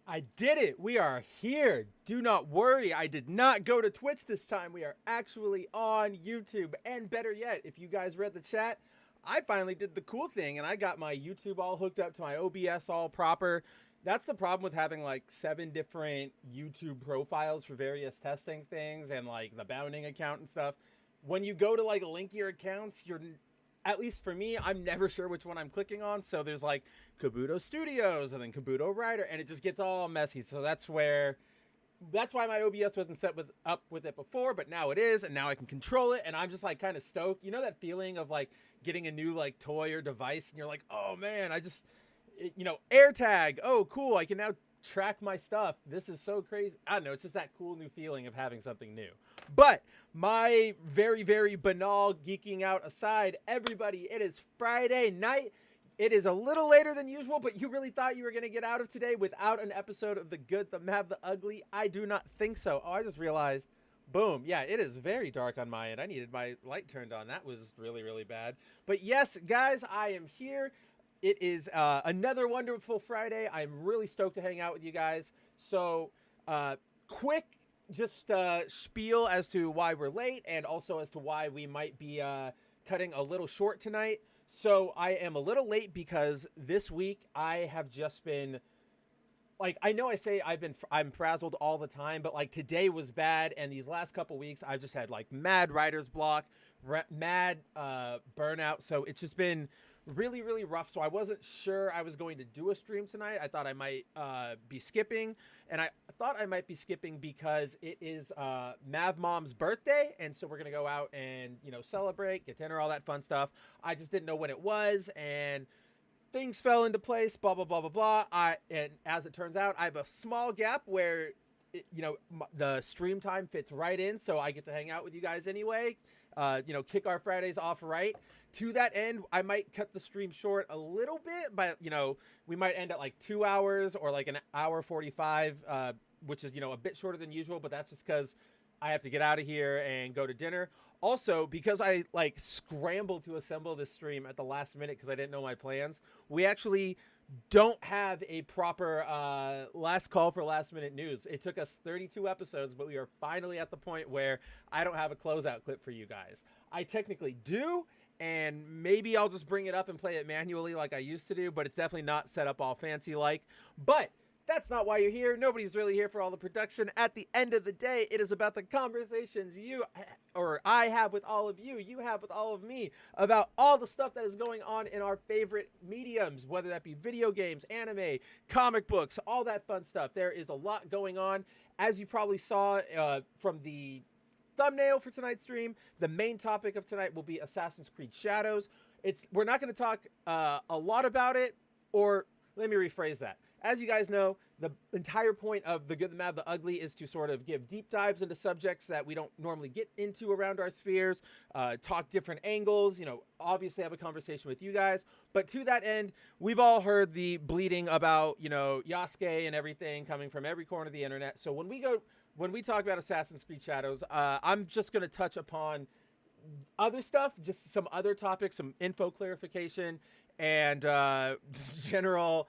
I did it. We are here. Do not worry. I did not go to Twitch this time. We are actually on YouTube. And better yet, if you guys read the chat, I finally did the cool thing and I got my YouTube all hooked up to my OBS all proper. That's the problem with having like 7 different YouTube profiles for various testing things and like the bounding account and stuff. When you go to like link your accounts, you're, at least for me, I'm never sure which one I'm clicking on. So there's like Kabuto Studios and then Kabuto Writer, and it just gets all messy. So that's why my OBS wasn't set up with it before, but now it is, and now I can control it, and I'm just like kind of stoked. You know that feeling of like getting a new like toy or device, and you're like, oh man, AirTag. Oh, cool! I can now track my stuff. This is so crazy. I don't know. It's just that cool new feeling of having something new. But my very, very banal geeking out aside, everybody, it is Friday night. It is a little later than usual, but you really thought you were going to get out of today without an episode of The Good, the Mad, the Ugly? I do not think so. Oh, I just realized, boom, yeah, it is very dark on my end. I needed my light turned on. That was really, really bad. But yes, guys, I am here. It is another wonderful Friday. I'm really stoked to hang out with you guys. So, quick just spiel as to why we're late and also as to why we might be cutting a little short tonight. So I am a little late because this week I have just been, like, I know I say I'm frazzled all the time, but like today was bad, and these last couple weeks I've just had like mad writer's block, mad burnout. So it's just been really, really rough. So I wasn't sure I was going to do a stream tonight. I thought I might be skipping, and I thought I might be skipping because it is Mav Mom's birthday, and so we're gonna go out and celebrate, get dinner, all that fun stuff. I just didn't know when it was, and things fell into place. Blah blah blah blah blah. And as it turns out, I have a small gap where the stream time fits right in, so I get to hang out with you guys anyway. Kick our Fridays off right. To that end, I might cut the stream short a little bit, but we might end at like 2 hours or like an hour 45, which is a bit shorter than usual. But that's just because I have to get out of here and go to dinner. Also, because I like scrambled to assemble this stream at the last minute because I didn't know my plans, we actually don't have a proper last call for last minute news. It took us 32 episodes, but we are finally at the point where I don't have a closeout clip for you guys. I technically do, and maybe I'll just bring it up and play it manually like I used to do, but it's definitely not set up all fancy like. But that's not why you're here. Nobody's really here for all the production. At the end of the day, it is about the conversations I have with all of you, you have with all of me, about all the stuff that is going on in our favorite mediums, whether that be video games, anime, comic books, all that fun stuff. There is a lot going on. As you probably saw from the thumbnail for tonight's stream, the main topic of tonight will be Assassin's Creed Shadows. We're not going to talk a lot about it, or let me rephrase that. As you guys know, the entire point of The Good, the Mad, the Ugly is to sort of give deep dives into subjects that we don't normally get into around our spheres, talk different angles, obviously have a conversation with you guys. But to that end, we've all heard the bleeding about, Yasuke and everything coming from every corner of the internet. So when we talk about Assassin's Creed Shadows, I'm just going to touch upon other stuff, just some other topics, some info clarification, and just general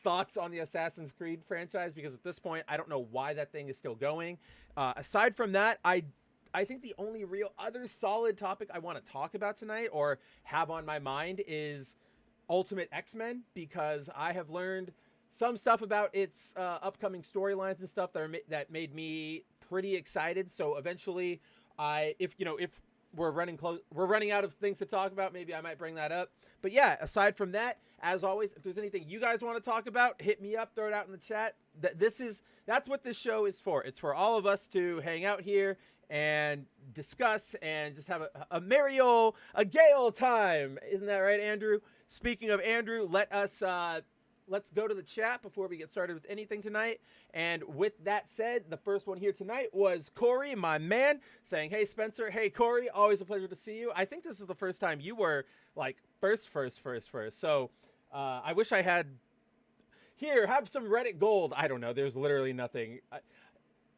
thoughts on the Assassin's Creed franchise, because at this point I don't know why that thing is still going. Aside from that, I think the only real other solid topic I want to talk about tonight or have on my mind is Ultimate X-Men, because I have learned some stuff about its upcoming storylines and stuff that made me pretty excited. So eventually, if we're running out of things to talk about, maybe I might bring that up. But yeah, aside from that, as always, if there's anything you guys want to talk about, hit me up, throw it out in the chat. That's what this show is for. It's for all of us to hang out here and discuss and just have a merry old, a gay old time. Isn't that right, Andrew? Speaking of Andrew, let's go to the chat before we get started with anything tonight. And with that said, the first one here tonight was Corey, my man, saying, hey, Spencer. Hey, Corey, always a pleasure to see you. I think this is the first time you were like first. So I wish I had here, have some Reddit gold. I don't know. There's literally nothing.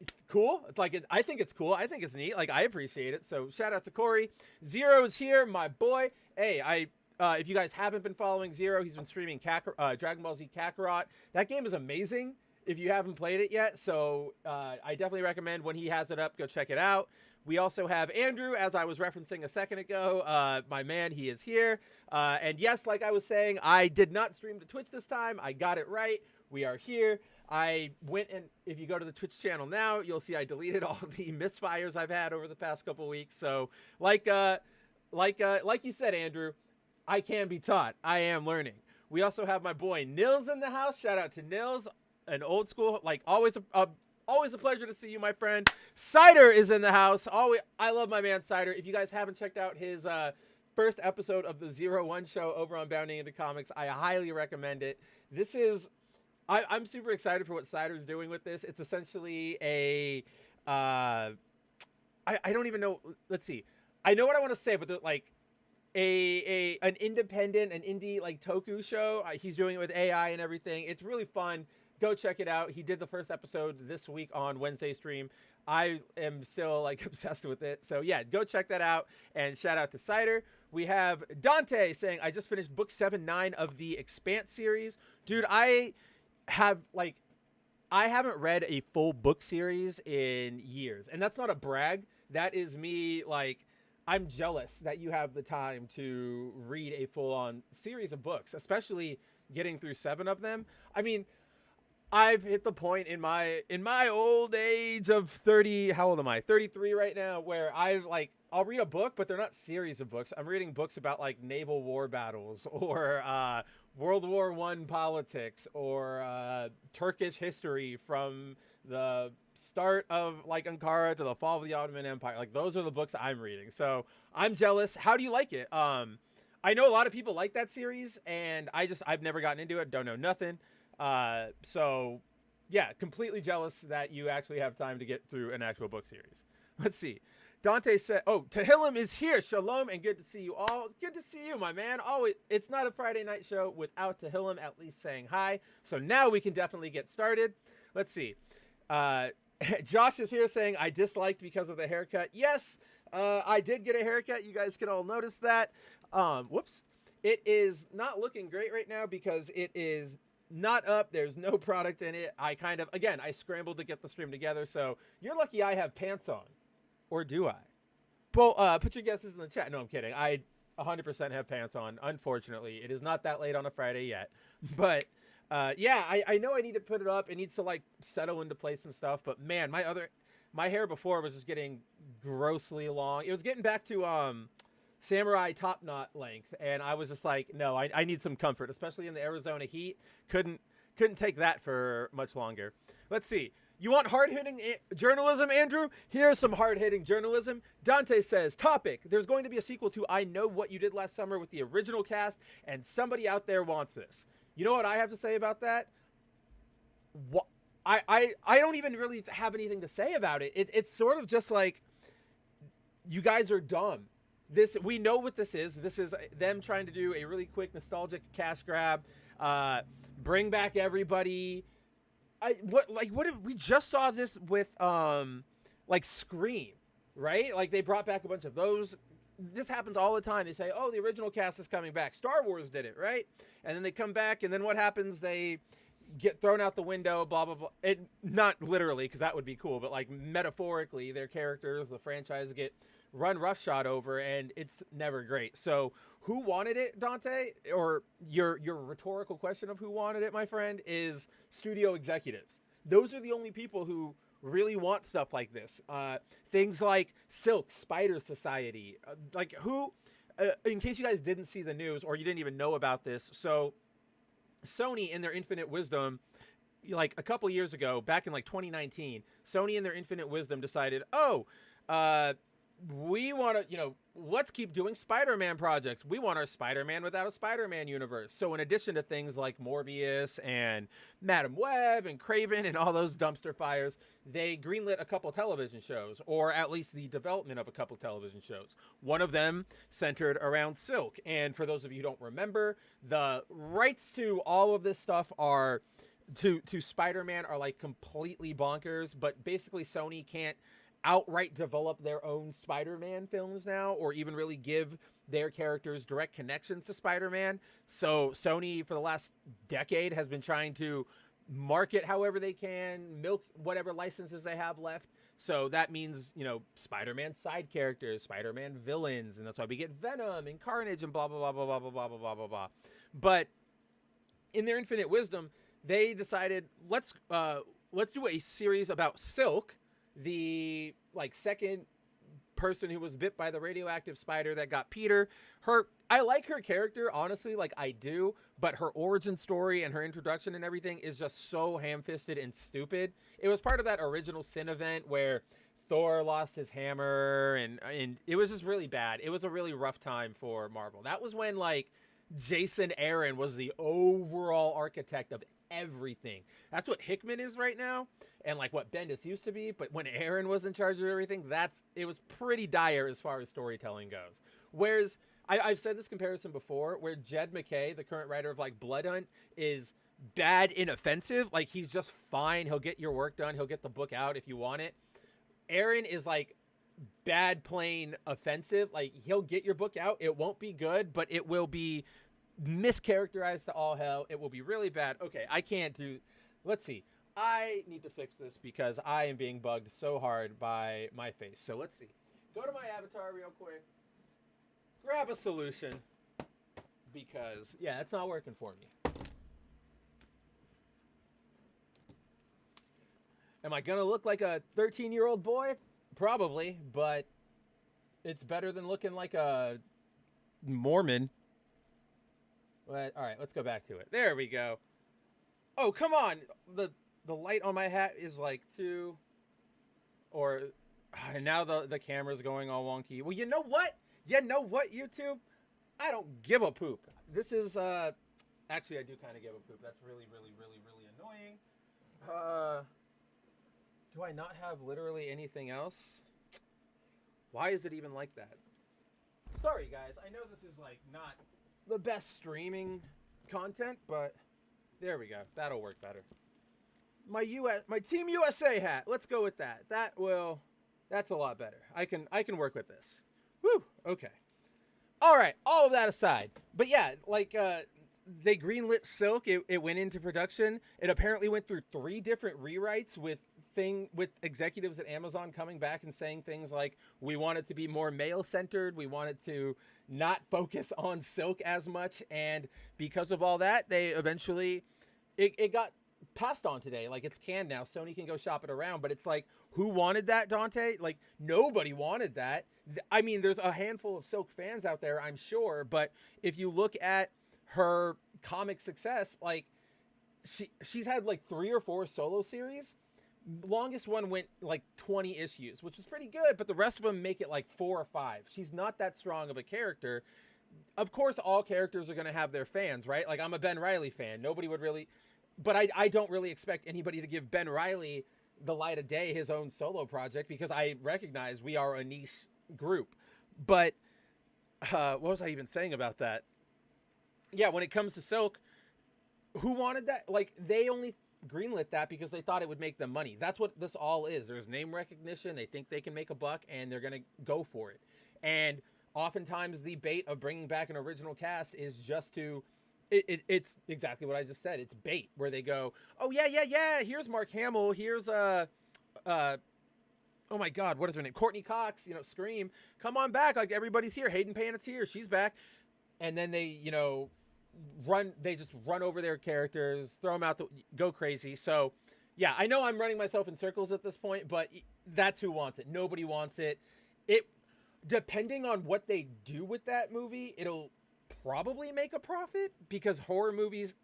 It's cool. It's like, I think it's cool. I think it's neat. Like, I appreciate it. So shout out to Corey. Zero's here, my boy. Hey, if you guys haven't been following Zero, he's been streaming Dragon Ball Z Kakarot. That game is amazing. if you haven't played it yet. So I definitely recommend when he has it up, go check it out. We also have Andrew, as I was referencing a second ago. My man, he is here. And yes, like I was saying, I did not stream to Twitch this time. I got it right. We are here. I went, and if you go to the Twitch channel now, you'll see I deleted all the misfires I've had over the past couple weeks. So like you said, Andrew, I can be taught. I am learning. We also have my boy Nils in the house. Shout out to Nils, an old school, like always a pleasure to see you, my friend. Cider is in the house. I love my man Cider. If you guys haven't checked out his first episode of the 01 show over on Bounding Into Comics, I highly recommend it. This is, I'm super excited for what Cider is doing with this. It's essentially I don't even know. Let's see. I know what I want to say, but like an independent, an indie like Toku show. He's doing it with AI and everything. It's really fun. Go check it out. He did the first episode this week on Wednesday stream. I am still like obsessed with it. So yeah, go check that out. And shout out to Cider. We have Dante saying, I just finished book 7-9 of the Expanse series. Dude, I haven't read a full book series in years. And that's not a brag. That is me, like, I'm jealous that you have the time to read a full-on series of books, especially getting through 7 of them. I mean, I've hit the point in my old age of 30, how old am I? 33 right now, where I'll read a book, but they're not series of books. I'm reading books about like naval war battles or World War I politics or Turkish history from the start of like Ankara to the fall of the Ottoman Empire. Like those are the books I'm reading. So I'm jealous. How do you like it? I know a lot of people like that series, and I've never gotten into it. Don't know nothing. So yeah, completely jealous that you actually have time to get through an actual book series. Let's see. Dante said, oh, Tehillim is here. Shalom, and good to see you all. Good to see you, my man. Always, it's not a Friday night show without Tehillim at least saying hi. So now we can definitely get started. Let's see. Josh is here saying, I disliked because of the haircut. Yes, I did get a haircut. You guys can all notice that. Whoops. It is not looking great right now because it is not up. There's no product in it. I scrambled to get the stream together. So you're lucky I have pants on. Or do I? Well, put your guesses in the chat. No, I'm kidding. I 100% have pants on. Unfortunately, it is not that late on a Friday yet. But yeah, I know I need to put it up. It needs to like settle into place and stuff. But man, my hair before was just getting grossly long. It was getting back to samurai top knot length, and I was just like, no, I need some comfort, especially in the Arizona heat. Couldn't take that for much longer. Let's see. You want hard-hitting journalism, Andrew? Here's some hard-hitting journalism. Dante says, topic, there's going to be a sequel to I Know What You Did Last Summer with the original cast, and somebody out there wants this. You know what I have to say about that? What? I don't even really have anything to say about it. It's sort of just like, you guys are dumb. We know what this is. This is them trying to do a really quick nostalgic cash grab, bring back everybody. What if we just saw this with like Scream, right? Like they brought back a bunch of those. This happens all the time. They say, oh, the original cast is coming back. Star Wars did it, right? And then they come back, and then what happens? They get thrown out the window, blah, blah, blah. Not literally, because that would be cool, but like metaphorically, their characters, the franchise get run roughshod over, and it's never great. So who wanted it, Dante? Or your rhetorical question of who wanted it, my friend, is studio executives. Those are the only people who really want stuff like this. Things like Silk, Spider Society. Like who, in case you guys didn't see the news or you didn't even know about this, so Sony in their infinite wisdom, like a couple years ago, back in like 2019, Sony in their infinite wisdom decided, we want to, let's keep doing Spider-Man projects. We want our Spider-Man without a Spider-Man universe. So in addition to things like Morbius and Madam Web and Kraven and all those dumpster fires, they greenlit a couple television shows, or at least the development of a couple television shows. One of them centered around Silk. And for those of you who don't remember, the rights to all of this stuff are to Spider-Man are like completely bonkers, but basically Sony can't outright develop their own Spider-Man films now, or even really give their characters direct connections to Spider-Man. So Sony for the last decade has been trying to market however they can, milk whatever licenses they have left. So that means, Spider-Man side characters, Spider-Man villains, and that's why we get Venom and Carnage and blah blah blah blah blah blah blah blah blah blah blah. But in their infinite wisdom, they decided let's do a series about Silk, the second person who was bit by the radioactive spider that got Peter. I like her character, honestly, I do, but her origin story and her introduction and everything is just so ham-fisted and stupid. It was part of that original Sin event where Thor lost his hammer, and it was just really bad. It was a really rough time for Marvel. That was when Jason Aaron was the overall architect of everything. That's what Hickman is right now, and what Bendis used to be. But when Aaron was in charge of everything, it was pretty dire as far as storytelling goes. Whereas I've said this comparison before, where Jed MacKay, the current writer of Bloodhunt, is bad inoffensive. He's just fine. He'll get your work done. He'll get the book out if you want it. Aaron is bad plain offensive. He'll get your book out. It won't be good, but it will be mischaracterized to all hell. It will be really bad. Okay, I can't do. Let's see. I need to fix this because I am being bugged so hard by my face. So let's see. Go to my avatar real quick. Grab a solution because it's not working for me. Am I gonna look like a 13-year-old boy? Probably, but it's better than looking like a Mormon. But all right, let's go back to it. There we go. Oh, come on. The light on my hat is too, or now the camera's going all wonky. Well, you know what, YouTube? I don't give a poop. This is actually, I do kind of give a poop. That's really, really, really, really annoying. Do I not have literally anything else? Why is it even like that? Sorry, guys. I know this is not the best streaming content, but there we go. That'll work better. My Team USA hat. Let's go with that. That's a lot better. I can work with this. Woo. Okay. All right. All of that aside, but yeah, they greenlit Silk. It went into production. It apparently went through 3 different rewrites with executives at Amazon coming back and saying things like, we want it to be more male-centered. We want it to not focus on Silk as much. And because of all that, they eventually, it got passed on today. It's canned now. Sony can go shop it around. But it's who wanted that, Dante? Nobody wanted that. I mean, there's a handful of Silk fans out there, I'm sure. But if you look at her comic success, she's had 3 or 4 solo series. Longest one went 20 issues, which was pretty good, but the rest of them make it 4 or 5. She's not that strong of a character. Of course, all characters are going to have their fans, right? I'm a Ben Reilly fan. Nobody would really, but I don't really expect anybody to give Ben Reilly the light of day, his own solo project, because I recognize we are a niche group. But what was I even saying about that? Yeah, when it comes to Silk, who wanted that? They only greenlit that because they thought it would make them money. That's what this all is. There's name recognition. They think they can make a buck, and they're going to go for it. And oftentimes the bait of bringing back an original cast is just to, it's exactly what I just said. It's bait, where they go, oh yeah, here's Mark Hamill, here's oh my God, what is her name? Courtney Cox, Scream, come on back, everybody's here. Hayden Panettiere, she's back. And then they, they just run over their characters, throw them out, go crazy. So yeah, I know I'm running myself in circles at this point, but that's who wants it. Nobody wants it. Depending on what they do with that movie, it'll probably make a profit, because the horror movies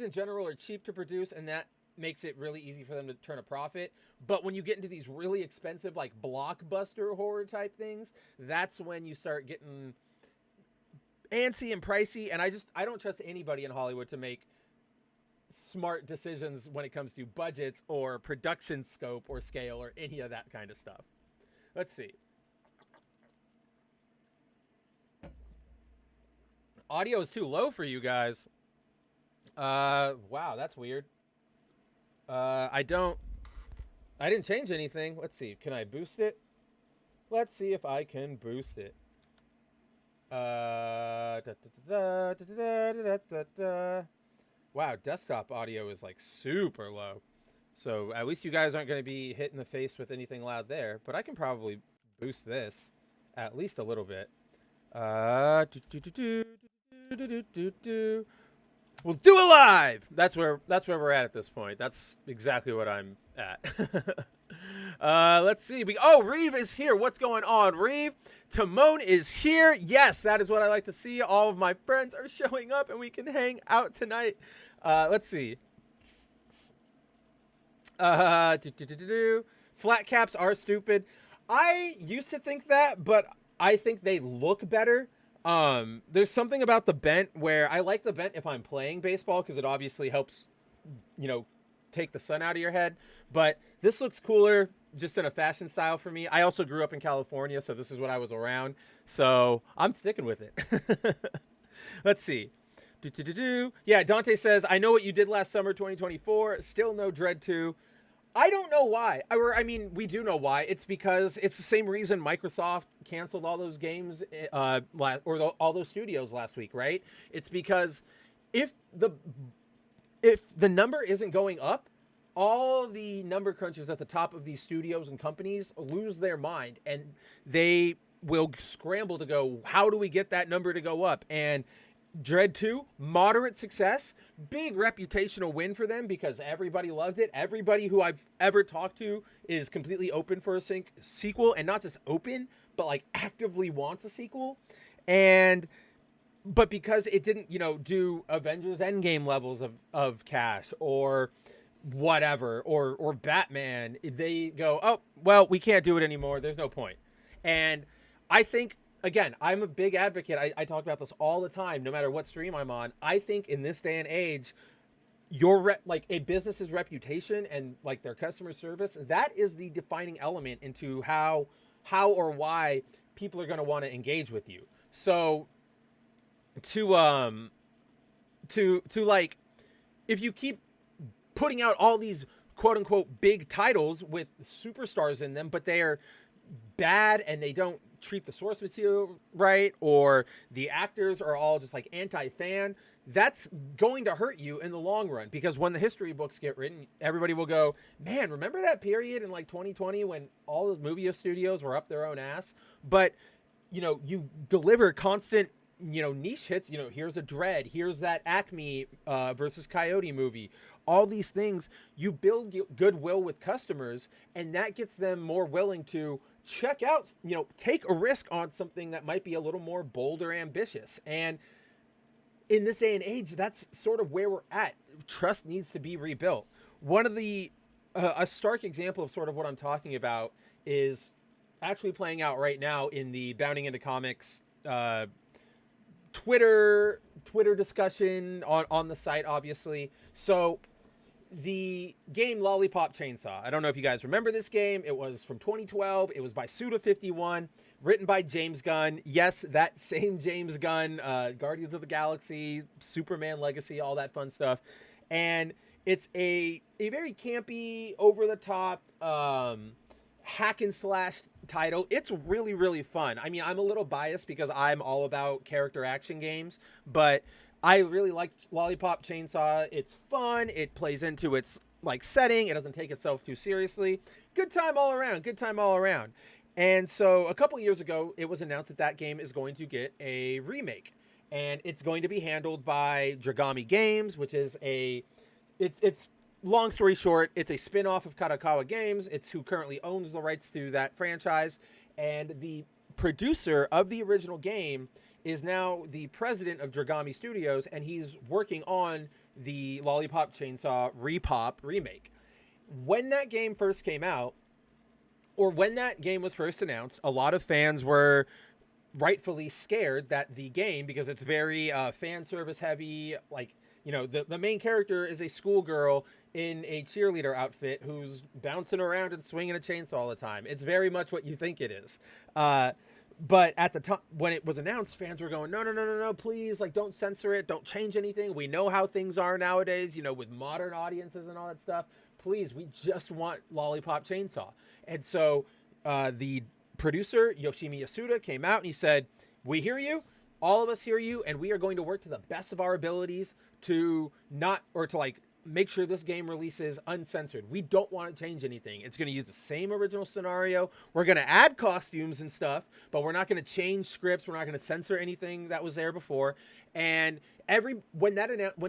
in general are cheap to produce, and that makes it really easy for them to turn a profit. But when you get into these really expensive, blockbuster horror type things, that's when you start getting antsy and pricey. And I don't trust anybody in Hollywood to make smart decisions when it comes to budgets or production scope or scale or any of that kind of stuff. Let's see. Audio is too low for you guys. Wow, that's weird. I didn't change anything. Let's see. Can I boost it? Let's see if I can boost it. What Wow, desktop audio is like super low. So at least you guys aren't going to be hit in the face with anything loud there. But I can probably boost this at least a little bit. Do, do, do, do, do, do, do, do, do. We'll do it live. That's where we're at this point. That's exactly what I'm at. Let's see. Reeve is here. What's going on, Reeve? Timon is here. Yes, that is what I like to see. All of my friends are showing up, and we can hang out tonight. Let's see. Flat caps are stupid. I used to think that, but I think they look better. There's something about the bent where I like the bent if I'm playing baseball because it obviously helps, take the sun out of your head. But this looks cooler just in a fashion style for me. I also grew up in California, so this is what I was around. So I'm sticking with it. Let's see. Yeah, Dante says, I know what you did last summer, 2024. Still no Dread 2. I don't know why. We do know why. It's because it's the same reason Microsoft canceled all those games, all those studios last week, right? It's because if the number isn't going up, all the number crunchers at the top of these studios and companies lose their mind, and they will scramble to go, how do we get that number to go up? And Dread 2, moderate success, big reputational win for them because everybody loved it. Everybody who I've ever talked to is completely open for a sequel, and not just open, but like actively wants a sequel. But because it didn't, do Avengers Endgame levels of cash or whatever, or Batman, they go, oh, well, we can't do it anymore. There's no point. And I think, again, I'm a big advocate. I talk about this all the time, no matter what stream I'm on. I think in this day and age, a business's reputation and like their customer service, that is the defining element into how or why people are going to want to engage with you. So to if you keep putting out all these quote unquote big titles with superstars in them, but they are bad and they don't treat the source material right, or the actors are all just like anti-fan, that's going to hurt you in the long run, because when the history books get written, everybody will go, man, remember that period in like 2020 when all the movie studios were up their own ass? But you deliver constant niche hits. Here's a Dread, here's that Acme versus Coyote movie, all these things. You build goodwill with customers, and that gets them more willing to check out, take a risk on something that might be a little more bold or ambitious. And in this day and age, that's sort of where we're at. Trust needs to be rebuilt. One of the a stark example of sort of what I'm talking about is actually playing out right now in the Bounding Into Comics Twitter discussion on the site, obviously. So the game Lollipop Chainsaw, I don't know if you guys remember this game. It was from 2012. It was by Suda51, written by James Gunn. Yes, that same James Gunn, Guardians of the Galaxy, Superman Legacy, all that fun stuff. And it's a very campy, over-the-top hack and slash title. It's really, really fun. I mean, I'm a little biased because I'm all about character action games, but I really like Lollipop Chainsaw. It's fun. It plays into its like setting. It doesn't take itself too seriously. Good time all around. Good time all around. And so a couple years ago, it was announced that game is going to get a remake, and it's going to be handled by Dragami Games, which is it's long story short, it's a spin-off of Kadokawa Games. It's who currently owns the rights to that franchise, and the producer of the original game is now the president of Dragami Studios, and he's working on the Lollipop Chainsaw Repop remake. When that game first came out, or when that game was first announced, a lot of fans were rightfully scared that the game, because it's very fan service heavy, like, the main character is a schoolgirl in a cheerleader outfit who's bouncing around and swinging a chainsaw all the time. It's very much what you think it is. But at the time, when it was announced, fans were going, no, please, like, don't censor it. Don't change anything. We know how things are nowadays, with modern audiences and all that stuff. Please, we just want Lollipop Chainsaw. And so the producer, Yoshimi Yasuda, came out and he said, we hear you. all of us hear you, and we are going to work to the best of our abilities to not, or to like make sure this game releases uncensored. We don't want to change anything. It's going to use the same original scenario. We're going to add costumes and stuff, but we're not going to change scripts. We're not going to censor anything that was there before. And when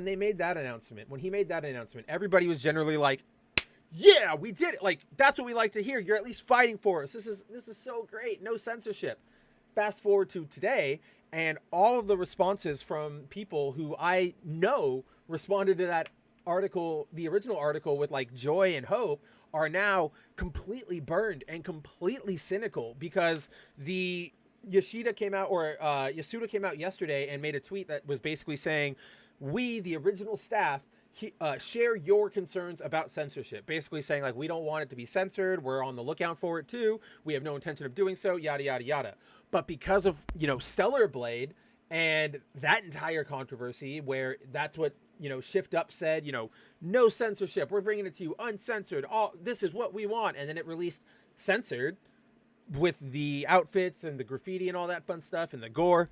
he made that announcement, everybody was generally like, yeah, we did it. Like, that's what we like to hear. You're at least fighting for us. This is so great. No censorship. Fast forward to today, and all of the responses from people who I know responded to that article, the original article, with like joy and hope, are now completely burned and completely cynical, because Yasuda came out yesterday and made a tweet that was basically saying, we, the original staff, share your concerns about censorship, basically saying like, we don't want it to be censored, we're on the lookout for it too, we have no intention of doing so, yada yada yada. But because of Stellar Blade and that entire controversy, where that's what Shift Up said, no censorship, we're bringing it to you uncensored, this is what we want, and then it released censored with the outfits and the graffiti and all that fun stuff and the gore.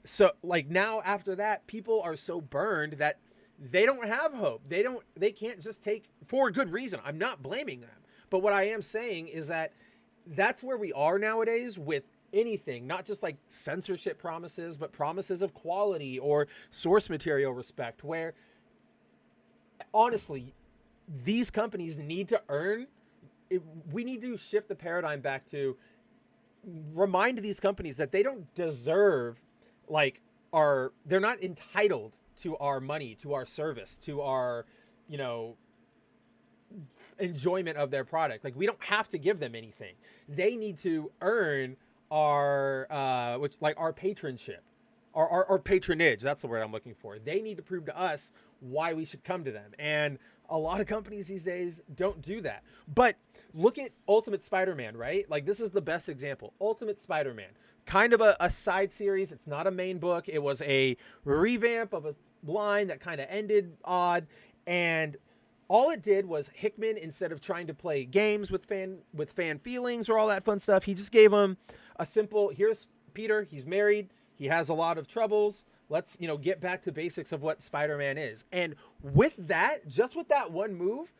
So like, now after that, people are so burned that they don't have hope. They can't just take, for a good reason, I'm not blaming them, but what I am saying is that that's where we are nowadays with anything, not just like censorship promises, but promises of quality or source material respect, where honestly, these companies need to earn it. We need to shift the paradigm back to remind these companies that they don't deserve, like, they're not entitled to our money, to our service, to our, enjoyment of their product. Like, we don't have to give them anything. They need to earn our patronship, our patronage. That's the word I'm looking for. They need to prove to us why we should come to them. And a lot of companies these days don't do that. But look at Ultimate Spider-Man, right? Like, this is the best example. Ultimate Spider-Man, kind of a side series. It's not a main book. It was a revamp of a line that kind of ended odd. And all it did was Hickman, instead of trying to play games with fan feelings or all that fun stuff, he just gave him a simple, here's Peter, he's married, he has a lot of troubles, let's, get back to basics of what Spider-Man is. And with that, just with that one move,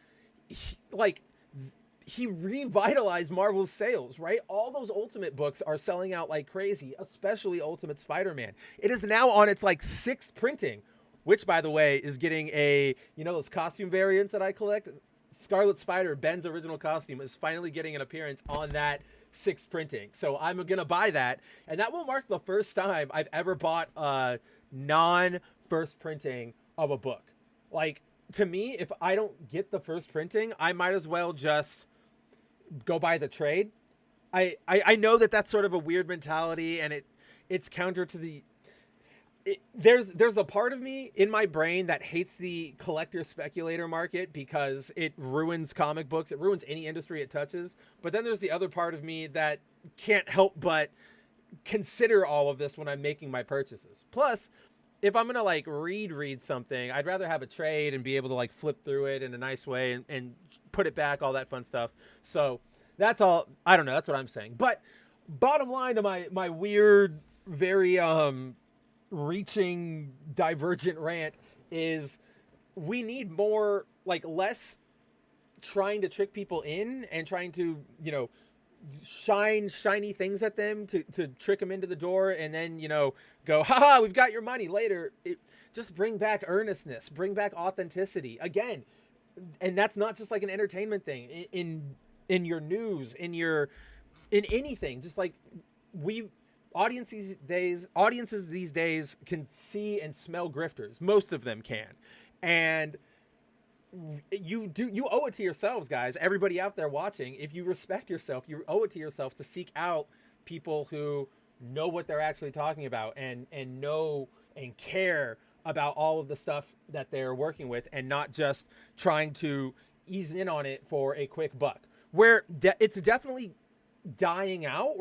he revitalized Marvel's sales, right? All those Ultimate books are selling out like crazy, especially Ultimate Spider-Man. It is now on its like 6th printing, which, by the way, is getting those costume variants that I collect. Scarlet Spider, Ben's original costume, is finally getting an appearance on that 6th printing. So I'm going to buy that. And that will mark the first time I've ever bought a non-first printing of a book. Like, to me, if I don't get the first printing, I might as well just go buy the trade. I know that that's sort of a weird mentality, and it's counter to the... There's a part of me in my brain that hates the collector speculator market because it ruins comic books. It ruins any industry it touches. But then there's the other part of me that can't help but consider all of this when I'm making my purchases. Plus, if I'm going to like read something, I'd rather have a trade and be able to like flip through it in a nice way and put it back, all that fun stuff. So that's all. I don't know. That's what I'm saying. But bottom line to my weird, very, reaching divergent rant is, we need more, like, less trying to trick people in and trying to shine shiny things at them to trick them into the door, and then go, haha, we've got your money later. Just bring back earnestness, bring back authenticity again. And that's not just like an entertainment thing, in your news, in anything. Just like, audiences these days can see and smell grifters. Most of them can. And you owe it to yourselves, guys, everybody out there watching. If you respect yourself, you owe it to yourself to seek out people who know what they're actually talking about and know and care about all of the stuff that they're working with, and not just trying to ease in on it for a quick buck. Where it's definitely dying out.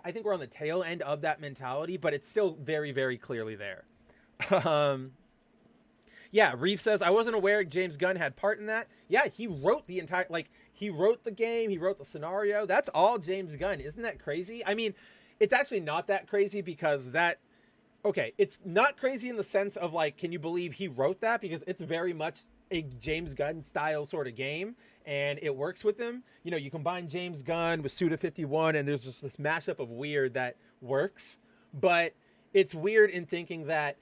I think we're on the tail end of that mentality, but it's still very, very clearly there. Yeah, Reeve says, I wasn't aware James Gunn had part in that. Yeah, he wrote the entire, he wrote the game, he wrote the scenario. That's all James Gunn. Isn't that crazy? I mean, it's actually not that crazy, because that Okay, it's not crazy in the sense of like, can you believe he wrote that? Because it's very much a James Gunn style sort of game, and it works with him. You know, you combine James Gunn with Suda 51, and there's just this mashup of weird that works. But it's weird in thinking that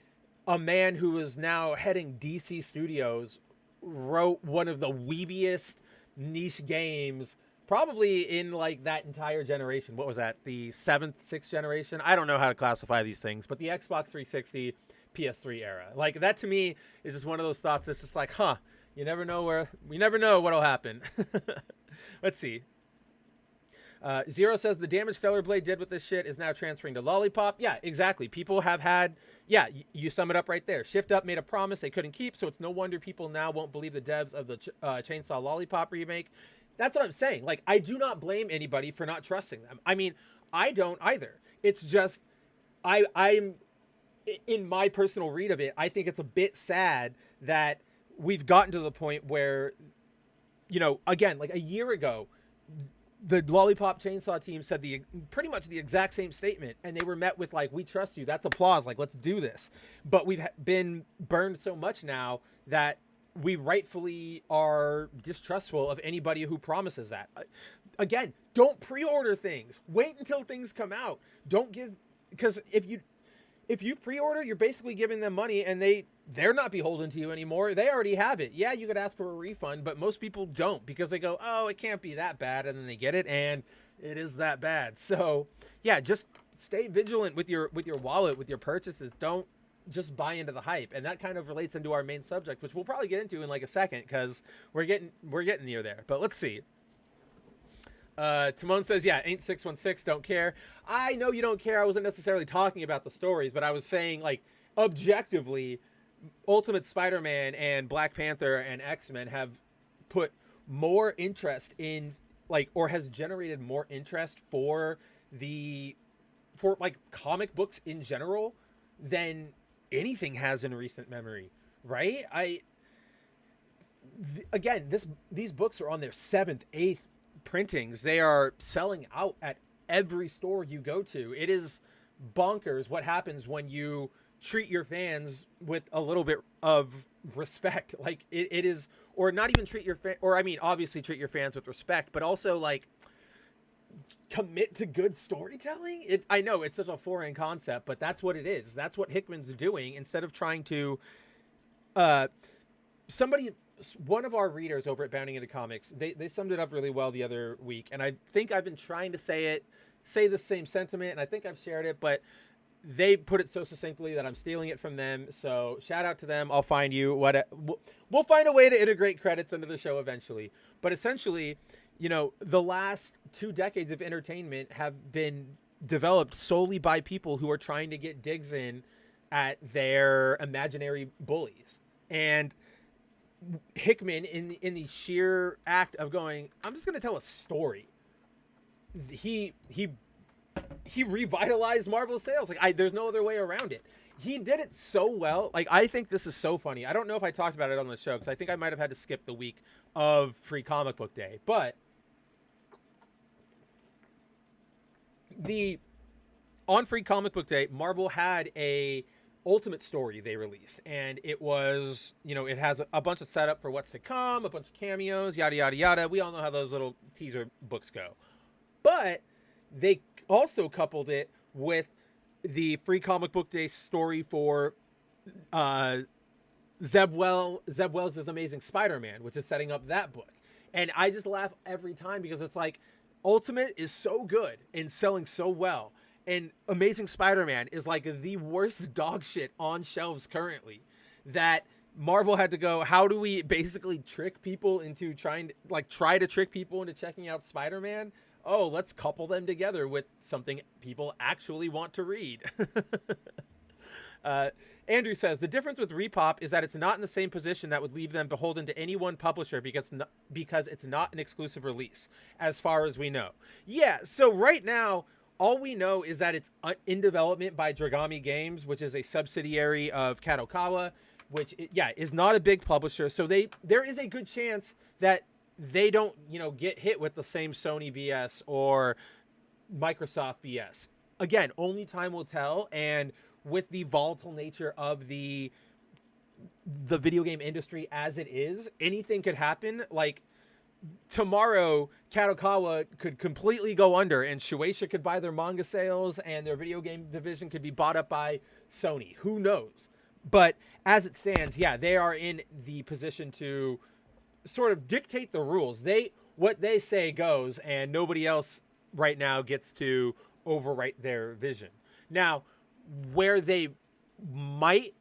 a man who is now heading DC Studios wrote one of the weebiest niche games probably in like that entire generation. What was that? The sixth generation? I don't know how to classify these things, but the Xbox 360, PS3 era. Like that to me is just one of those thoughts that's just like, huh, you never know what'll happen. Let's see. Zero says the damage Stellar Blade did with this shit is now transferring to Lollipop. Yeah, exactly. People have had, yeah, you sum it up right there. Shift Up made a promise they couldn't keep, so it's no wonder people now won't believe the devs of the Chainsaw Lollipop remake. That's what I'm saying. Like, I do not blame anybody for not trusting them. I mean, I don't either. It's just, I'm in my personal read of it, I think it's a bit sad that we've gotten to the point where, you know, again, like a year ago, the Lollipop Chainsaw team said pretty much the exact same statement, and they were met with like, "We trust you." That's applause. Like, let's do this. But we've been burned so much now that we rightfully are distrustful of anybody who promises that. Again, don't pre-order things. Wait until things come out. Don't give, because if you pre-order, you're basically giving them money, and they're not beholden to you anymore. They already have it. Yeah, you could ask for a refund, but most people don't, because they go, "Oh, it can't be that bad," and then they get it, and it is that bad. So, yeah, just stay vigilant with your wallet, with your purchases. Don't just buy into the hype. And that kind of relates into our main subject, which we'll probably get into in like a second, because we're getting near there. But let's see. Timon says, yeah, ain't 616, don't care. I know you don't care. I wasn't necessarily talking about the stories, but I was saying, like, objectively, Ultimate Spider-Man and Black Panther and X-Men have put more interest in, like, or has generated more interest for like comic books in general than anything has in recent memory, right? Again, these books are on their 7th, 8th printings. They are selling out at every store you go to. It is bonkers what happens when you treat your fans with a little bit of respect. Like it is, or not even treat your or I mean, obviously treat your fans with respect, but also like commit to good storytelling. I know it's such a foreign concept, but that's what it is. That's what Hickman's doing. Instead of trying to, one of our readers over at Bounding Into Comics, they summed it up really well the other week, and I think I've been trying to say the same sentiment, and I think I've shared it, but they put it so succinctly that I'm stealing it from them. So shout out to them. I'll find you. We'll find a way to integrate credits into the show eventually. But essentially, you know, the last 2 decades of entertainment have been developed solely by people who are trying to get digs in at their imaginary bullies. And Hickman, in the sheer act of going, I'm just going to tell a story, he revitalized Marvel sales. Like, there's no other way around it. He did it so well. Like, I think this is so funny. I don't know if I talked about it on the show, because I think I might have had to skip the week of Free Comic Book Day. But on Free Comic Book Day, Marvel had a Ultimate story they released, and it was, you know, it has a bunch of setup for what's to come, a bunch of cameos, yada yada yada. We all know how those little teaser books go. But they also coupled it with the Free Comic Book Day story for Zeb Wells' Amazing Spider-Man, which is setting up that book. And I just laugh every time, because it's like, Ultimate is so good and selling so well, and Amazing Spider-Man is like the worst dog shit on shelves currently, that Marvel had to go, how do we basically trick people into try to trick people into checking out Spider-Man? Oh, let's couple them together with something people actually want to read. Andrew says, the difference with Repop is that it's not in the same position that would leave them beholden to any one publisher, because it's not an exclusive release, as far as we know. Yeah, so right now, all we know is that it's in development by Dragami Games, which is a subsidiary of Kadokawa, which, is not a big publisher. So there is a good chance that they don't, get hit with the same Sony BS or Microsoft BS. Again, only time will tell, and with the volatile nature of the video game industry as it is, anything could happen. Like tomorrow, Kadokawa could completely go under, and Shueisha could buy their manga sales, and their video game division could be bought up by Sony. Who knows? But as it stands, yeah, they are in the position to sort of dictate the rules. What they say goes, and nobody else right now gets to overwrite their vision. Now, where they might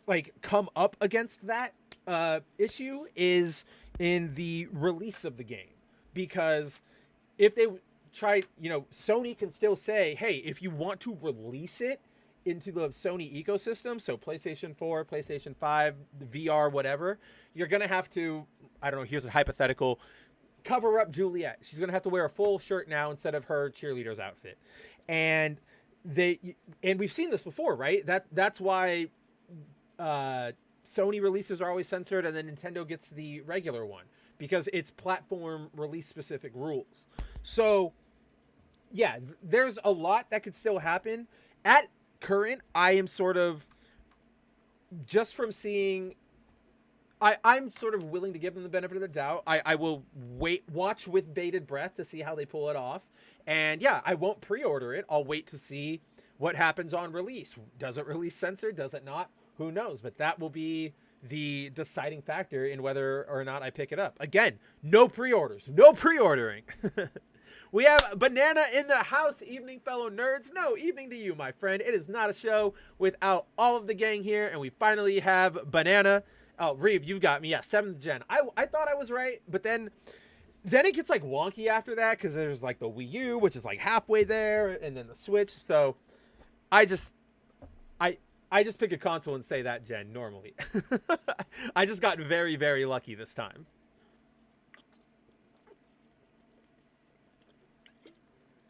like come up against that issue is in the release of the game, because if they try, Sony can still say, hey, if you want to release it into the Sony ecosystem, so PlayStation 4, PlayStation 5, VR, whatever, you're gonna have to, I don't know, here's a hypothetical, cover up Juliet. She's gonna have to wear a full shirt now instead of her cheerleader's outfit. And we've seen this before, right? That's why Sony releases are always censored, and then Nintendo gets the regular one, because it's platform release specific rules. So yeah, there's a lot that could still happen. At current, I am sort of, just from seeing, I'm sort of willing to give them the benefit of the doubt. I will watch with bated breath to see how they pull it off. And yeah, I won't pre-order it. I'll wait to see what happens on release. Does it release censored? Does it not? Who knows? But that will be the deciding factor in whether or not I pick it up. Again, no pre-orders, no pre-ordering. We have Banana in the house. Evening, fellow nerds. No, evening to you, my friend. It is not a show without all of the gang here, and we finally have Banana. Oh, Reeve, you've got me. Yeah, 7th gen. I thought I was right, but then it gets like wonky after that, because there's like the Wii U, which is like halfway there, and then the Switch. So I just pick a console and say that gen normally. I just got very, very lucky this time.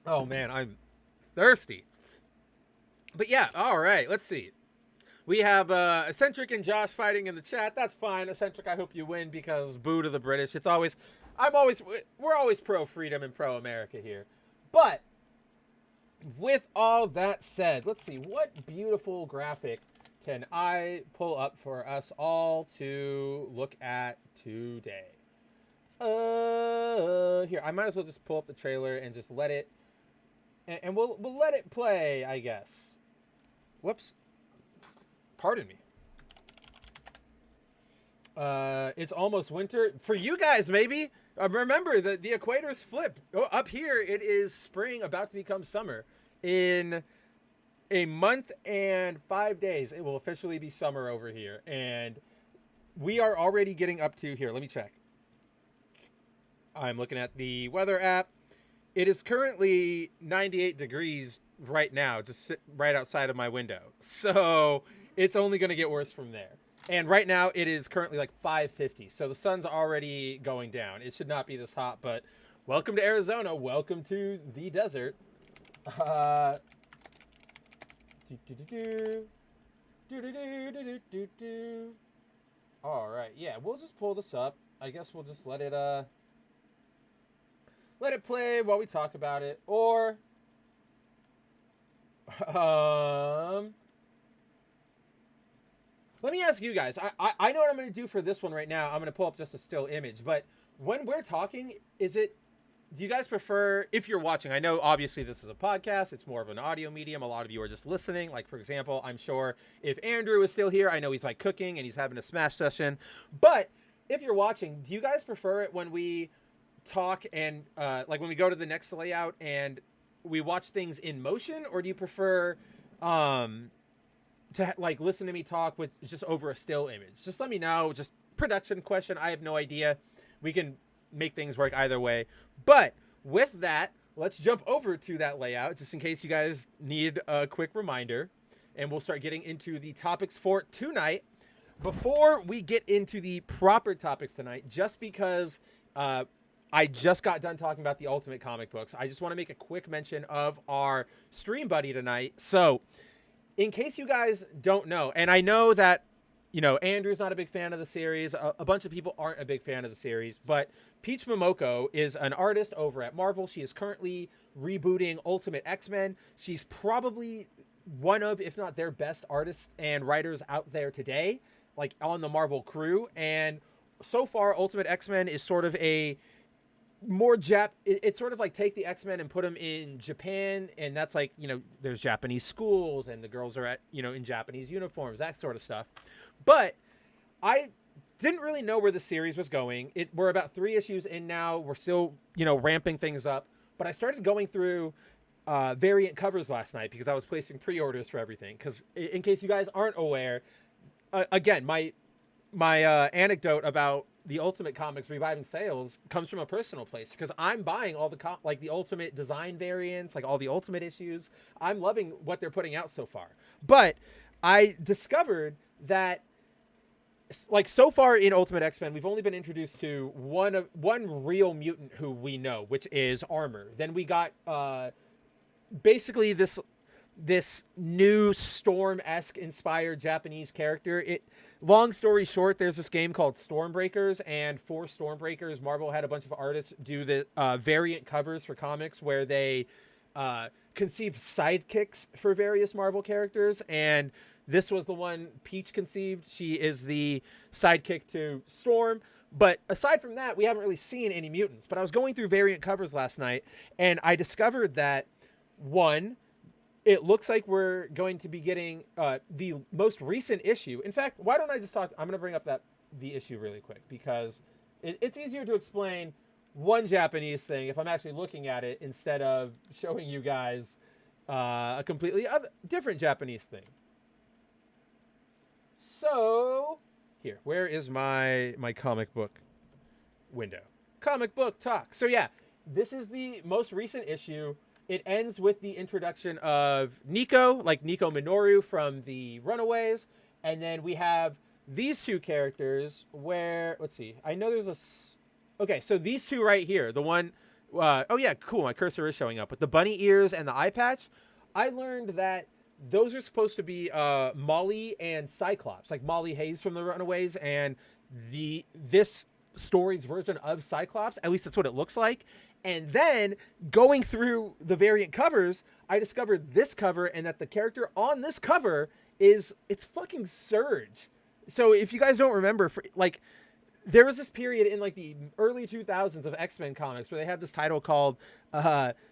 Oh man, I'm thirsty. But yeah, all right, let's see. We have Eccentric and Josh fighting in the chat. That's fine. Eccentric, I hope you win, because boo to the British. We're always pro freedom and pro America here. But with all that said, let's see, what beautiful graphic can I pull up for us all to look at today? Here, I might as well just pull up the trailer and just let it, and we'll let it play, I guess. Whoops. Pardon me. It's almost winter. For you guys, maybe. Remember, the equators flip. Up here, it is spring, about to become summer. In a month and 5 days, it will officially be summer over here. And we are already getting up to, here, let me check. I'm looking at the weather app. It is currently 98 degrees right now, just right outside of my window. So it's only going to get worse from there. And right now it is currently like 5:50. So the sun's already going down. It should not be this hot, but welcome to Arizona. Welcome to the desert. All right. Yeah, we'll just pull this up. I guess we'll just let it play while we talk about it, or let me ask you guys. I know what I'm going to do for this one right now. I'm going to pull up just a still image, but when we're talking, do you guys prefer, if you're watching, I know obviously this is a podcast, it's more of an audio medium. A lot of you are just listening. Like, for example, I'm sure if Andrew is still here, I know he's like cooking and he's having a Smash session. But if you're watching, do you guys prefer it when we talk and like when we go to the next layout and we watch things in motion, or do you prefer to like listen to me talk with just over a still image? Just let me know. Just production question. I have no idea. We can make things work either way. But with that, let's jump over to that layout just in case you guys need a quick reminder, and we'll start getting into the topics for tonight. Before we get into the proper topics tonight, just because I just got done talking about the Ultimate Comic Books, I just want to make a quick mention of our stream buddy tonight. So in case you guys don't know, and I know that, Andrew's not a big fan of the series. A bunch of people aren't a big fan of the series, but Peach Momoko is an artist over at Marvel. She is currently rebooting Ultimate X-Men. She's probably one of, if not their best artists and writers out there today, like on the Marvel crew. And so far, Ultimate X-Men is sort of a more it's sort of like take the X-Men and put them in Japan, and that's like, you know, there's Japanese schools and the girls are at, you know, in Japanese uniforms, that sort of stuff. But I didn't really know where the series was going. We're about 3 issues in now. We're still, you know, ramping things up. But I started going through variant covers last night because I was placing pre-orders for everything. Because in case you guys aren't aware, again, my anecdote about the Ultimate Comics reviving sales comes from a personal place, because I'm buying all the like the Ultimate design variants, like all the Ultimate issues. I'm loving what they're putting out so far. But I discovered that, like, so far in Ultimate X-Men, we've only been introduced to one real mutant who we know, which is Armor. Then we got basically this new Storm-esque inspired Japanese character. Long story short, there's this game called Stormbreakers, and for Stormbreakers, Marvel had a bunch of artists do the variant covers for comics where they conceived sidekicks for various Marvel characters, and this was the one Peach conceived. She is the sidekick to Storm. But aside from that, we haven't really seen any mutants. But I was going through variant covers last night, and I discovered that, one, it looks like we're going to be getting the most recent issue. In fact, why don't I just talk? I'm going to bring up the issue really quick, because it's easier to explain one Japanese thing if I'm actually looking at it instead of showing you guys a completely different Japanese thing. So here, where is my comic book window? Comic book talk. So yeah, this is the most recent issue. It ends with the introduction of Nico, like Nico Minoru from the Runaways. And then we have these 2 characters where, let's see, I know there's okay, so these 2 right here, the one, oh yeah, cool, my cursor is showing up, with the bunny ears and the eye patch. I learned that those are supposed to be Molly and Cyclops, like Molly Hayes from the Runaways, and this story's version of Cyclops, at least that's what it looks like. And then going through the variant covers, I discovered this cover, and that the character on this cover it's fucking Surge. So if you guys don't remember, like, there was this period in like the early 2000s of X-Men comics where they had this title called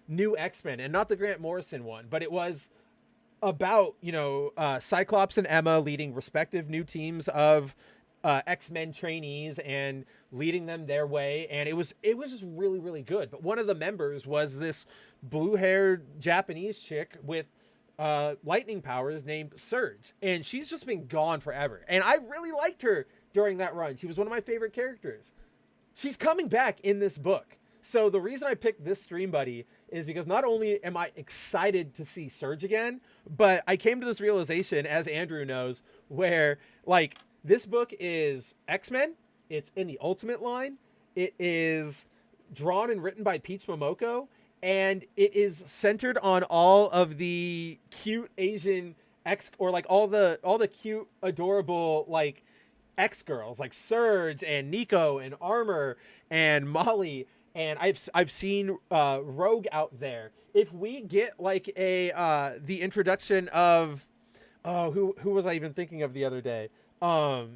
New X-Men, and not the Grant Morrison one, but it was about, you know, Cyclops and Emma leading respective new teams of X-Men trainees and leading them their way, and it was just really, really good. But one of the members was this blue-haired Japanese chick with lightning powers named Surge, and she's just been gone forever, and I really liked her during that run. She was one of my favorite characters. She's coming back in this book. So the reason I picked this stream buddy is because not only am I excited to see Surge again, but I came to this realization, as Andrew knows, where, like, this book is X-Men. It's in the Ultimate line. It is drawn and written by Peach Momoko, and it is centered on all of the cute Asian or like all the cute, adorable, like, X-girls, like Surge and Nico and Armor and Molly. And I've seen Rogue out there. If we get like the introduction of who was I even thinking of the other day? Oh,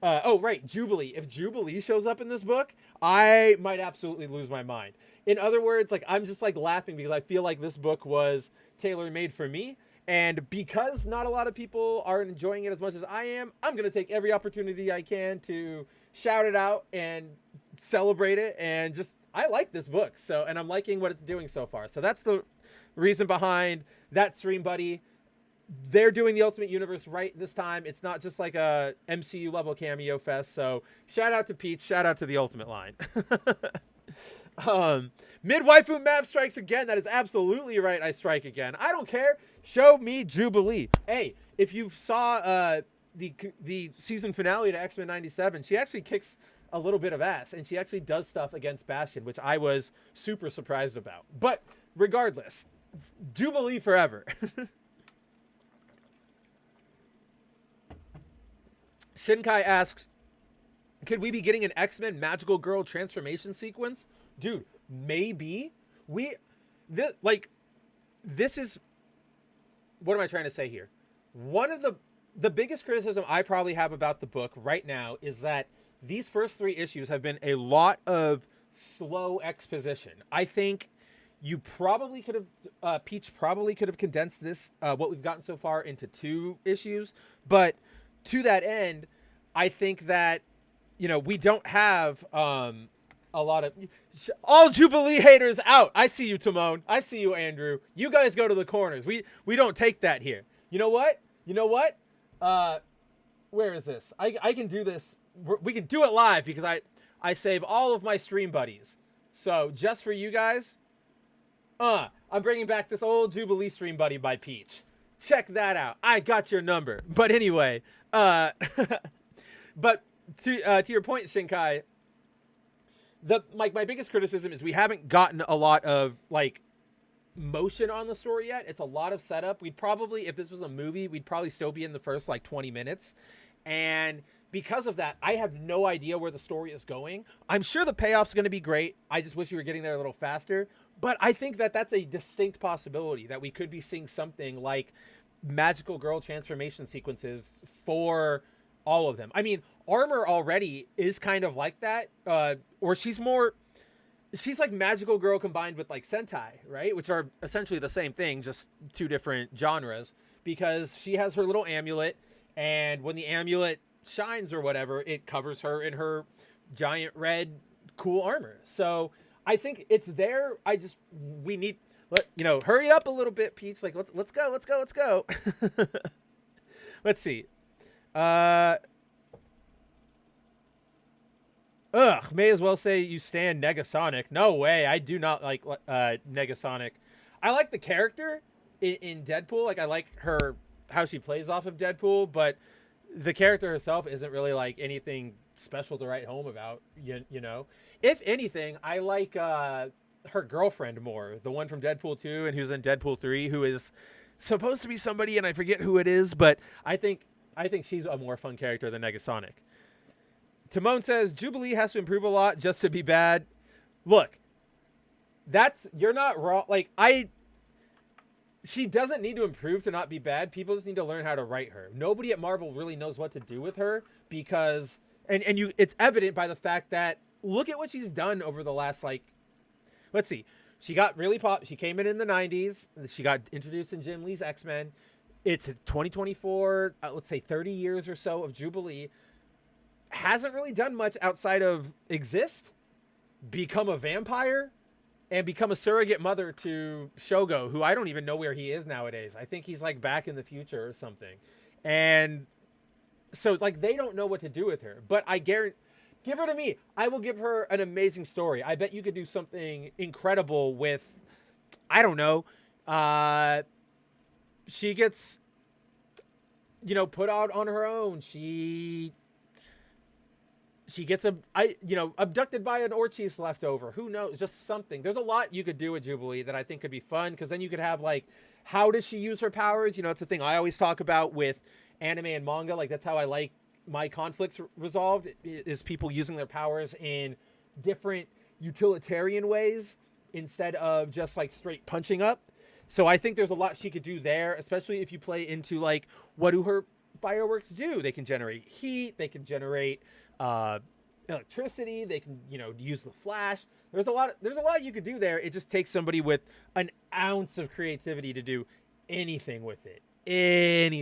right, Jubilee. If Jubilee shows up in this book, I might absolutely lose my mind. In other words, like, I'm just like laughing because I feel like this book was tailor-made for me. And because not a lot of people are enjoying it as much as I am, I'm going to take every opportunity I can to shout it out and celebrate it. And just, I like this book. So, and I'm liking what it's doing so far. So that's the reason behind that stream buddy. They're doing the Ultimate Universe right this time. It's not just like a MCU level cameo fest. So shout out to Peach, shout out to the Ultimate line. Mid-waifu map strikes again. That is absolutely right. I strike again. I don't care. Show me Jubilee. Hey, if you saw the season finale to X-Men 97, she actually kicks a little bit of ass, and she actually does stuff against Bastion, which I was super surprised about. But regardless, Jubilee forever. Shinkai asks, could we be getting an X-Men Magical Girl transformation sequence? Dude, maybe. This is what am I trying to say here? One of the biggest criticism I probably have about the book right now is that these first 3 issues have been a lot of slow exposition. I think you probably could have Peach probably could have condensed this what we've gotten so far into 2 issues, but to that end, I think that we don't have a lot of all Jubilee haters out. I see you, Timon. I see you, Andrew. You guys go to the corners. We don't take that here. You know what? Where is this? I can do this. We can do it live because I save all of my stream buddies. So just for you guys, I'm bringing back this old Jubilee stream buddy by Peach. Check that out. I got your number. But anyway, but to your point, Shinkai, my biggest criticism is we haven't gotten a lot of like motion on the story yet. It's a lot of setup. We'd probably, if this was a movie, we'd probably still be in the first like 20 minutes. And because of that, I have no idea where the story is going. I'm sure the payoff's going to be great. I just wish we were getting there a little faster. But I think that that's a distinct possibility that we could be seeing something like magical girl transformation sequences for all of them. I mean, Armor already is kind of like that, or she's like magical girl combined with like Sentai, right? Which are essentially the same thing, just 2 different genres, because she has her little amulet, and when the amulet shines or whatever, it covers her in her giant red cool armor. So I think it's there. We need, hurry up a little bit, Peach. Like, let's go. Let's see. May as well say you stand Negasonic. No way. I do not like Negasonic. I like the character in Deadpool. Like, I like how she plays off of Deadpool, but the character herself isn't really like anything special to write home about, you know? If anything, I like her girlfriend more. The one from Deadpool 2 and who's in Deadpool 3, who is supposed to be somebody, and I forget who it is, but I think she's a more fun character than Negasonic. Timon says, Jubilee has to improve a lot just to be bad. Look, you're not wrong. Like, she doesn't need to improve to not be bad. People just need to learn how to write her. Nobody at Marvel really knows what to do with her because, it's evident by the fact that look at what she's done over the last, like, let's see. She got really She came in the 90s. She got introduced in Jim Lee's X-Men. It's 2024, let's say 30 years or so of Jubilee. Hasn't really done much outside of exist, become a vampire, and become a surrogate mother to Shogo, who I don't even know where he is nowadays. I think he's like back in the future or something. And so like they don't know what to do with her. But I guarantee, give her to me. I will give her an amazing story. I bet you could do something incredible with, I don't know, she gets, put out on her own. She gets abducted by an Orchis leftover. Who knows? Just something. There's a lot you could do with Jubilee that I think could be fun, because then you could have like, how does she use her powers? It's a thing I always talk about with anime and manga. Like, that's how I like my conflicts resolved, is people using their powers in different utilitarian ways instead of just like straight punching up. So I think there's a lot she could do there, especially if you play into like, what do her fireworks do? They can generate heat. They can generate electricity. They can, use the flash. There's a lot you could do there. It just takes somebody with an ounce of creativity to do anything with it. And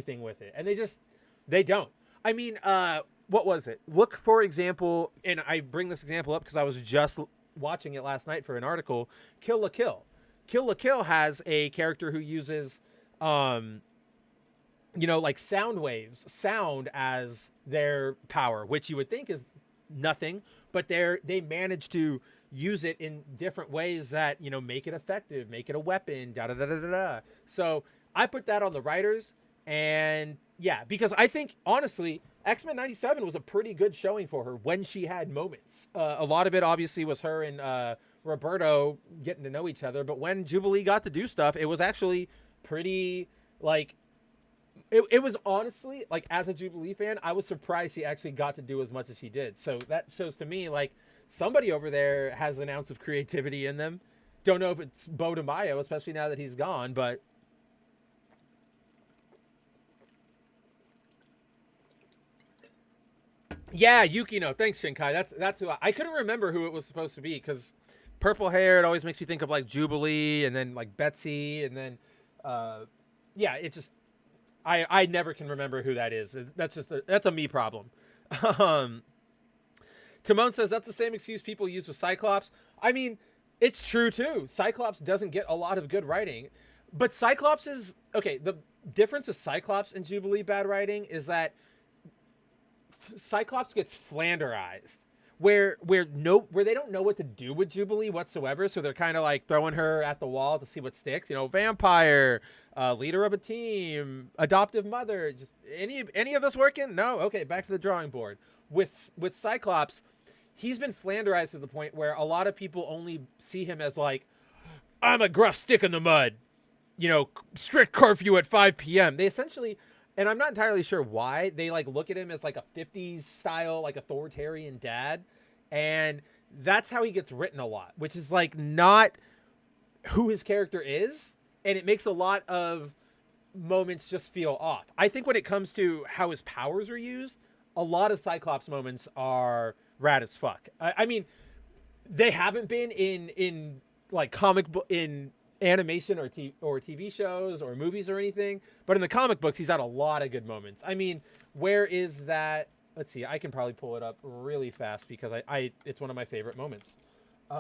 they don't. I mean, what was it? Look, for example, and I bring this example up because I was just watching it last night for an article. Kill la Kill. Kill la Kill has a character who uses, like sound as their power, which you would think is nothing, but they manage to use it in different ways that, make it effective, make it a weapon, So I put that on the writers, and yeah, because I think, honestly, X-Men 97 was a pretty good showing for her when she had moments. A lot of it obviously was her and Roberto getting to know each other, but when Jubilee got to do stuff, it was actually pretty, like, it was honestly, like, as a Jubilee fan, I was surprised she actually got to do as much as she did. So that shows to me, like, somebody over there has an ounce of creativity in them. Don't know if it's Bo DeMaio, especially now that he's gone, but Yeah, Yukino. Thanks, Shinkai. That's who I couldn't remember who it was supposed to be because purple hair. It always makes me think of like Jubilee and then like Betsy and then, uh, yeah. It just I never can remember who that is. That's a me problem. Um, Timon says that's the same excuse people use with Cyclops. I mean, it's true too. Cyclops doesn't get a lot of good writing, but Cyclops is okay. The difference with Cyclops and Jubilee bad writing is that Cyclops gets flanderized, where they don't know what to do with Jubilee whatsoever, so they're kind of like throwing her at the wall to see what sticks. You know, vampire, leader of a team, adoptive mother. Just any of this working? No. Okay, back to the drawing board. With Cyclops, he's been flanderized to the point where a lot of people only see him as like, I'm a gruff stick in the mud. You know, strict curfew at 5 p.m. They essentially, and I'm not entirely sure why, they like look at him as like a 50s style, like authoritarian dad. And that's how he gets written a lot, which is like not who his character is. And it makes a lot of moments just feel off. I think when it comes to how his powers are used, a lot of Cyclops moments are rad as fuck. I mean, they haven't been in like comic book in animation or TV shows or movies or anything, but in the comic books he's had a lot of good moments. I mean, where is that? Let's see, I can probably pull it up really fast because I it's one of my favorite moments. Hey,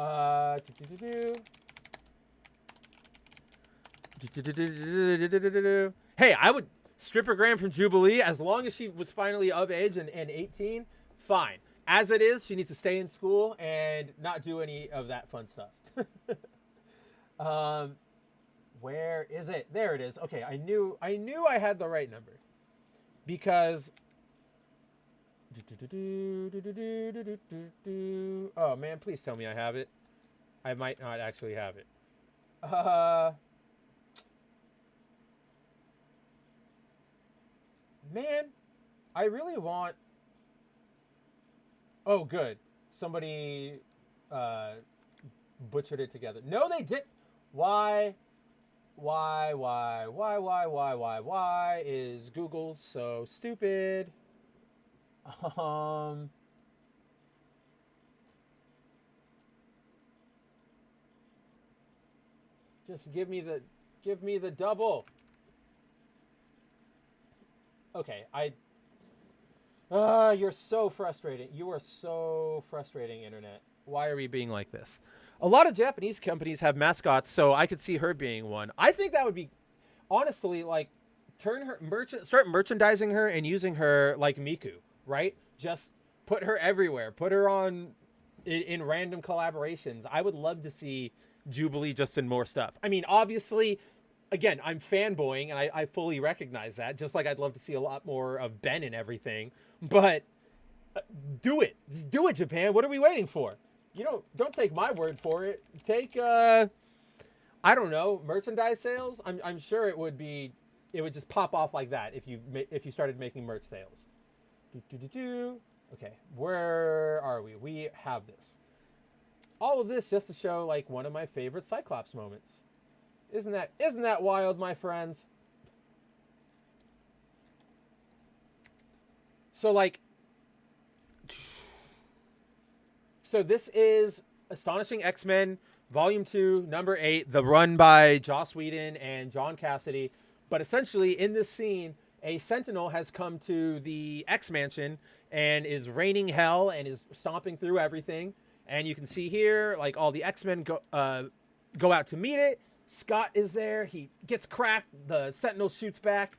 I would strippergram from Jubilee as long as she was finally of age and 18. Fine. As it is, she needs to stay in school and not do any of that fun stuff. Where is it? There it is. Okay, I knew I had the right number because oh man, please tell me I have it. I might not actually have it. Man, I really want. Oh, good. Somebody butchered it together. No, they did. Why is Google so stupid? Just give me the double. Okay, you're so frustrating. You are so frustrating, internet. Why are we being like this? A lot of Japanese companies have mascots, so I could see her being one. I think that would be, honestly, like, start merchandising her and using her like Miku, right? Just put her everywhere. Put her on in random collaborations. I would love to see Jubilee just in more stuff. I mean, obviously, again, I'm fanboying, and I fully recognize that. Just like I'd love to see a lot more of Ben and everything. But do it. Just do it, Japan. What are we waiting for? Don't take my word for it. Take, I don't know, merchandise sales. I'm sure it would just pop off like that if you started making merch sales. Okay, where are we? We have this. All of this just to show like one of my favorite Cyclops moments. Isn't that wild, my friends? So this is Astonishing X-Men Volume 2, Number 8, the run by Joss Whedon and John Cassidy. But essentially, in this scene, a Sentinel has come to the X-Mansion and is raining hell and is stomping through everything. And you can see here, like, all the X-Men go out to meet it. Scott is there. He gets cracked. The Sentinel shoots back.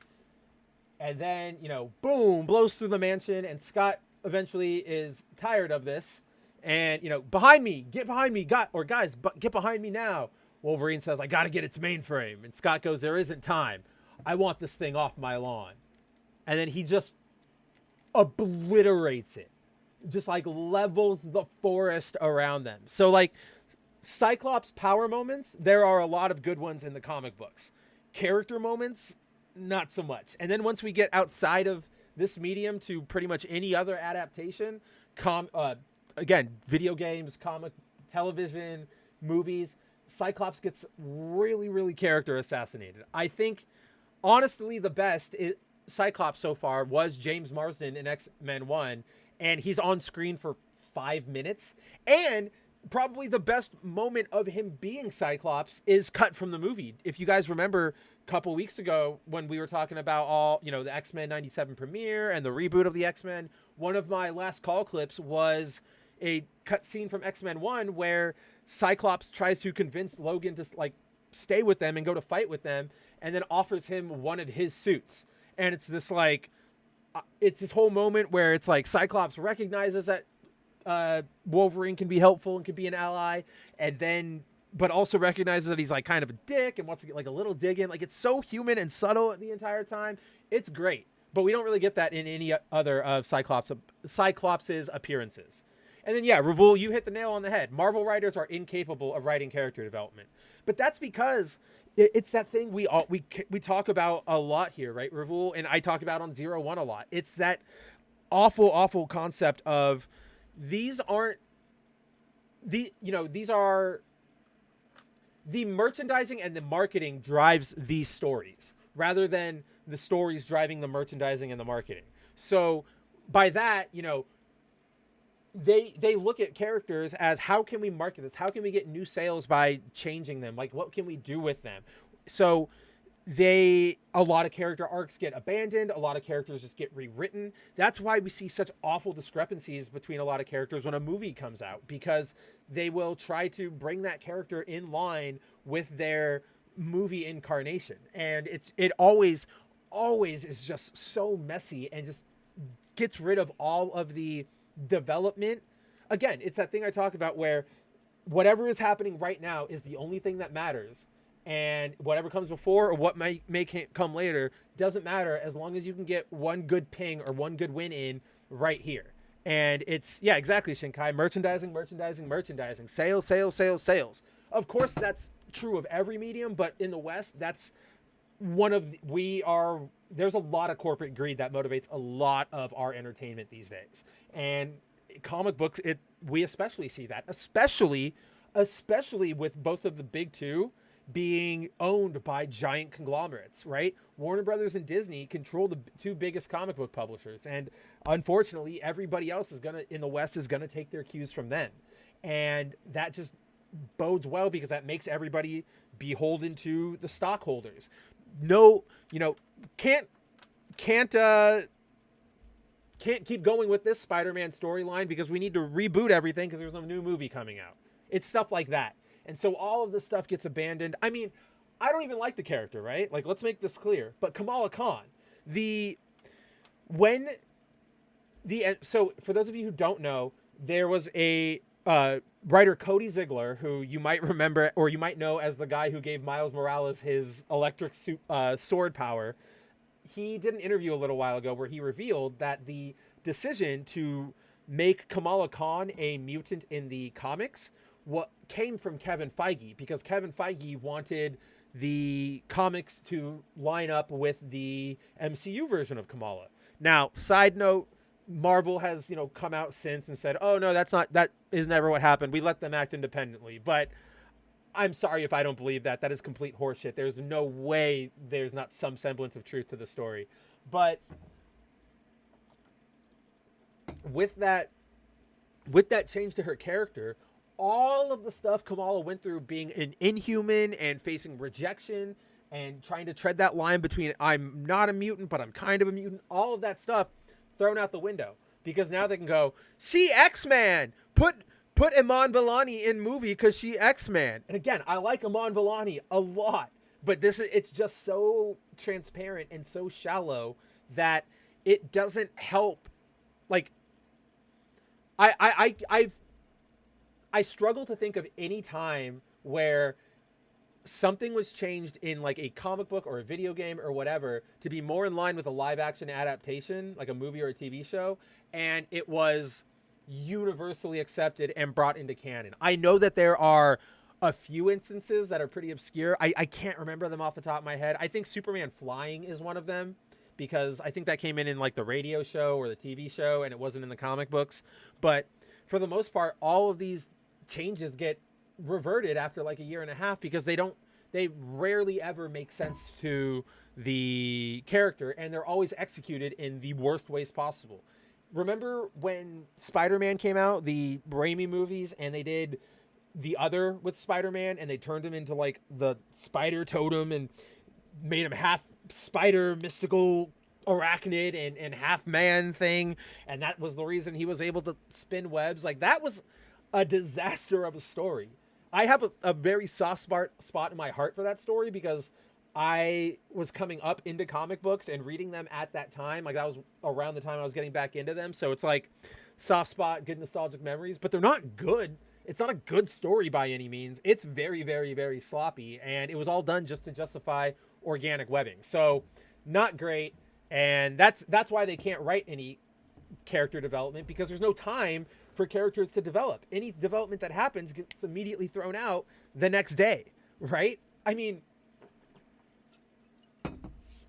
And then, boom, blows through the mansion. And Scott eventually is tired of this. And, behind me, get behind me. Guys, get behind me now. Wolverine says, I got to get its mainframe. And Scott goes, there isn't time. I want this thing off my lawn. And then he just obliterates it. Just like levels the forest around them. So like Cyclops power moments, there are a lot of good ones in the comic books. Character moments, not so much. And then once we get outside of this medium to pretty much any other adaptation, again, video games, comic, television, movies, Cyclops gets really, really character assassinated. I think, honestly, the best Cyclops so far was James Marsden in X-Men 1, and he's on screen for 5 minutes. And probably the best moment of him being Cyclops is cut from the movie. If you guys remember a couple weeks ago when we were talking about all, the X-Men 97 premiere and the reboot of the X-Men, one of my last call clips was a cut scene from X-Men 1 where Cyclops tries to convince Logan to like stay with them and go to fight with them, and then offers him one of his suits. And it's this like, it's this whole moment where it's like Cyclops recognizes that Wolverine can be helpful and can be an ally, and then but also recognizes that he's like kind of a dick and wants to get like a little dig in. Like, it's so human and subtle the entire time. It's great, but we don't really get that in any other of Cyclops's appearances. And then, yeah, Ravul, you hit the nail on the head. Marvel writers are incapable of writing character development. But that's because it's that thing we talk about a lot here, right, Ravul? And I talk about on Zero One a lot. It's that awful, awful concept of these are the merchandising and the marketing drives these stories rather than the stories driving the merchandising and the marketing. So by that, they look at characters as, how can we market this? How can we get new sales by changing them? Like, what can we do with them? So a lot of character arcs get abandoned. A lot of characters just get rewritten. That's why we see such awful discrepancies between a lot of characters when a movie comes out, because they will try to bring that character in line with their movie incarnation. And it always is just so messy and just gets rid of all of the development. Again, it's that thing I talk about where whatever is happening right now is the only thing that matters, and whatever comes before or what may come later doesn't matter, as long as you can get one good ping or one good win in right here. And it's, yeah, exactly, Shinkai. Merchandising, sales. Of course, that's true of every medium, but in the West, that's there's a lot of corporate greed that motivates a lot of our entertainment these days. And comic books, we especially see that, especially with both of the big two being owned by giant conglomerates, right? Warner Brothers and Disney control the two biggest comic book publishers. And unfortunately, everybody else in the West is going to take their cues from them. And that just bodes well, because that makes everybody beholden to the stockholders. No, can't keep going with this Spider-Man storyline because we need to reboot everything because there's a new movie coming out. It's stuff like that. And so all of this stuff gets abandoned. I mean, I don't even like the character, right? Like, let's make this clear. But Kamala Khan, so for those of you who don't know, there was a writer, Cody Ziegler, who you might remember or you might know as the guy who gave Miles Morales his electric sword power. He did an interview a little while ago where he revealed that the decision to make Kamala Khan a mutant in the comics came from Kevin Feige, because Kevin Feige wanted the comics to line up with the MCU version of Kamala. Now, side note, Marvel has, come out since and said, oh no, that is never what happened. We let them act independently. But I'm sorry if I don't believe that. That is complete horseshit. There's no way there's not some semblance of truth to the story. But with that change to her character, all of the stuff Kamala went through, being an Inhuman and facing rejection and trying to tread that line between I'm not a mutant, but I'm kind of a mutant, all of that stuff thrown out the window, because now they can go, she X-Man, put Iman Vellani in movie because she X-Man. And again, I like Iman Vellani a lot, but it's just so transparent and so shallow that it doesn't help. Like, I struggle to think of any time where something was changed in like a comic book or a video game or whatever to be more in line with a live action adaptation, like a movie or a TV show, and it was universally accepted and brought into canon. I know that there are a few instances that are pretty obscure. I can't remember them off the top of my head. I think Superman flying is one of them, because I think that came in like the radio show or the TV show and it wasn't in the comic books. But for the most part, all of these changes get reverted after like a year and a half, because they rarely ever make sense to the character, and they're always executed in the worst ways possible. remember when Spider-Man came out, the Raimi movies, and they did the other with Spider-Man, and they turned him into like the spider totem and made him half spider, mystical arachnid, and half man thing, and that was the reason he was able to spin webs. Like, that was a disaster of a story. I have a very soft spot in my heart for that story because I was coming up into comic books and reading them at that time. Like, that was around the time I was getting back into them. So it's like soft spot, good nostalgic memories, but they're not good. It's not a good story by any means. It's very, very, very sloppy, and it was all done just to justify organic webbing. So not great, and that's why they can't write any character development, because there's no time for characters to develop. Any development that happens gets immediately thrown out the next day, right? I mean,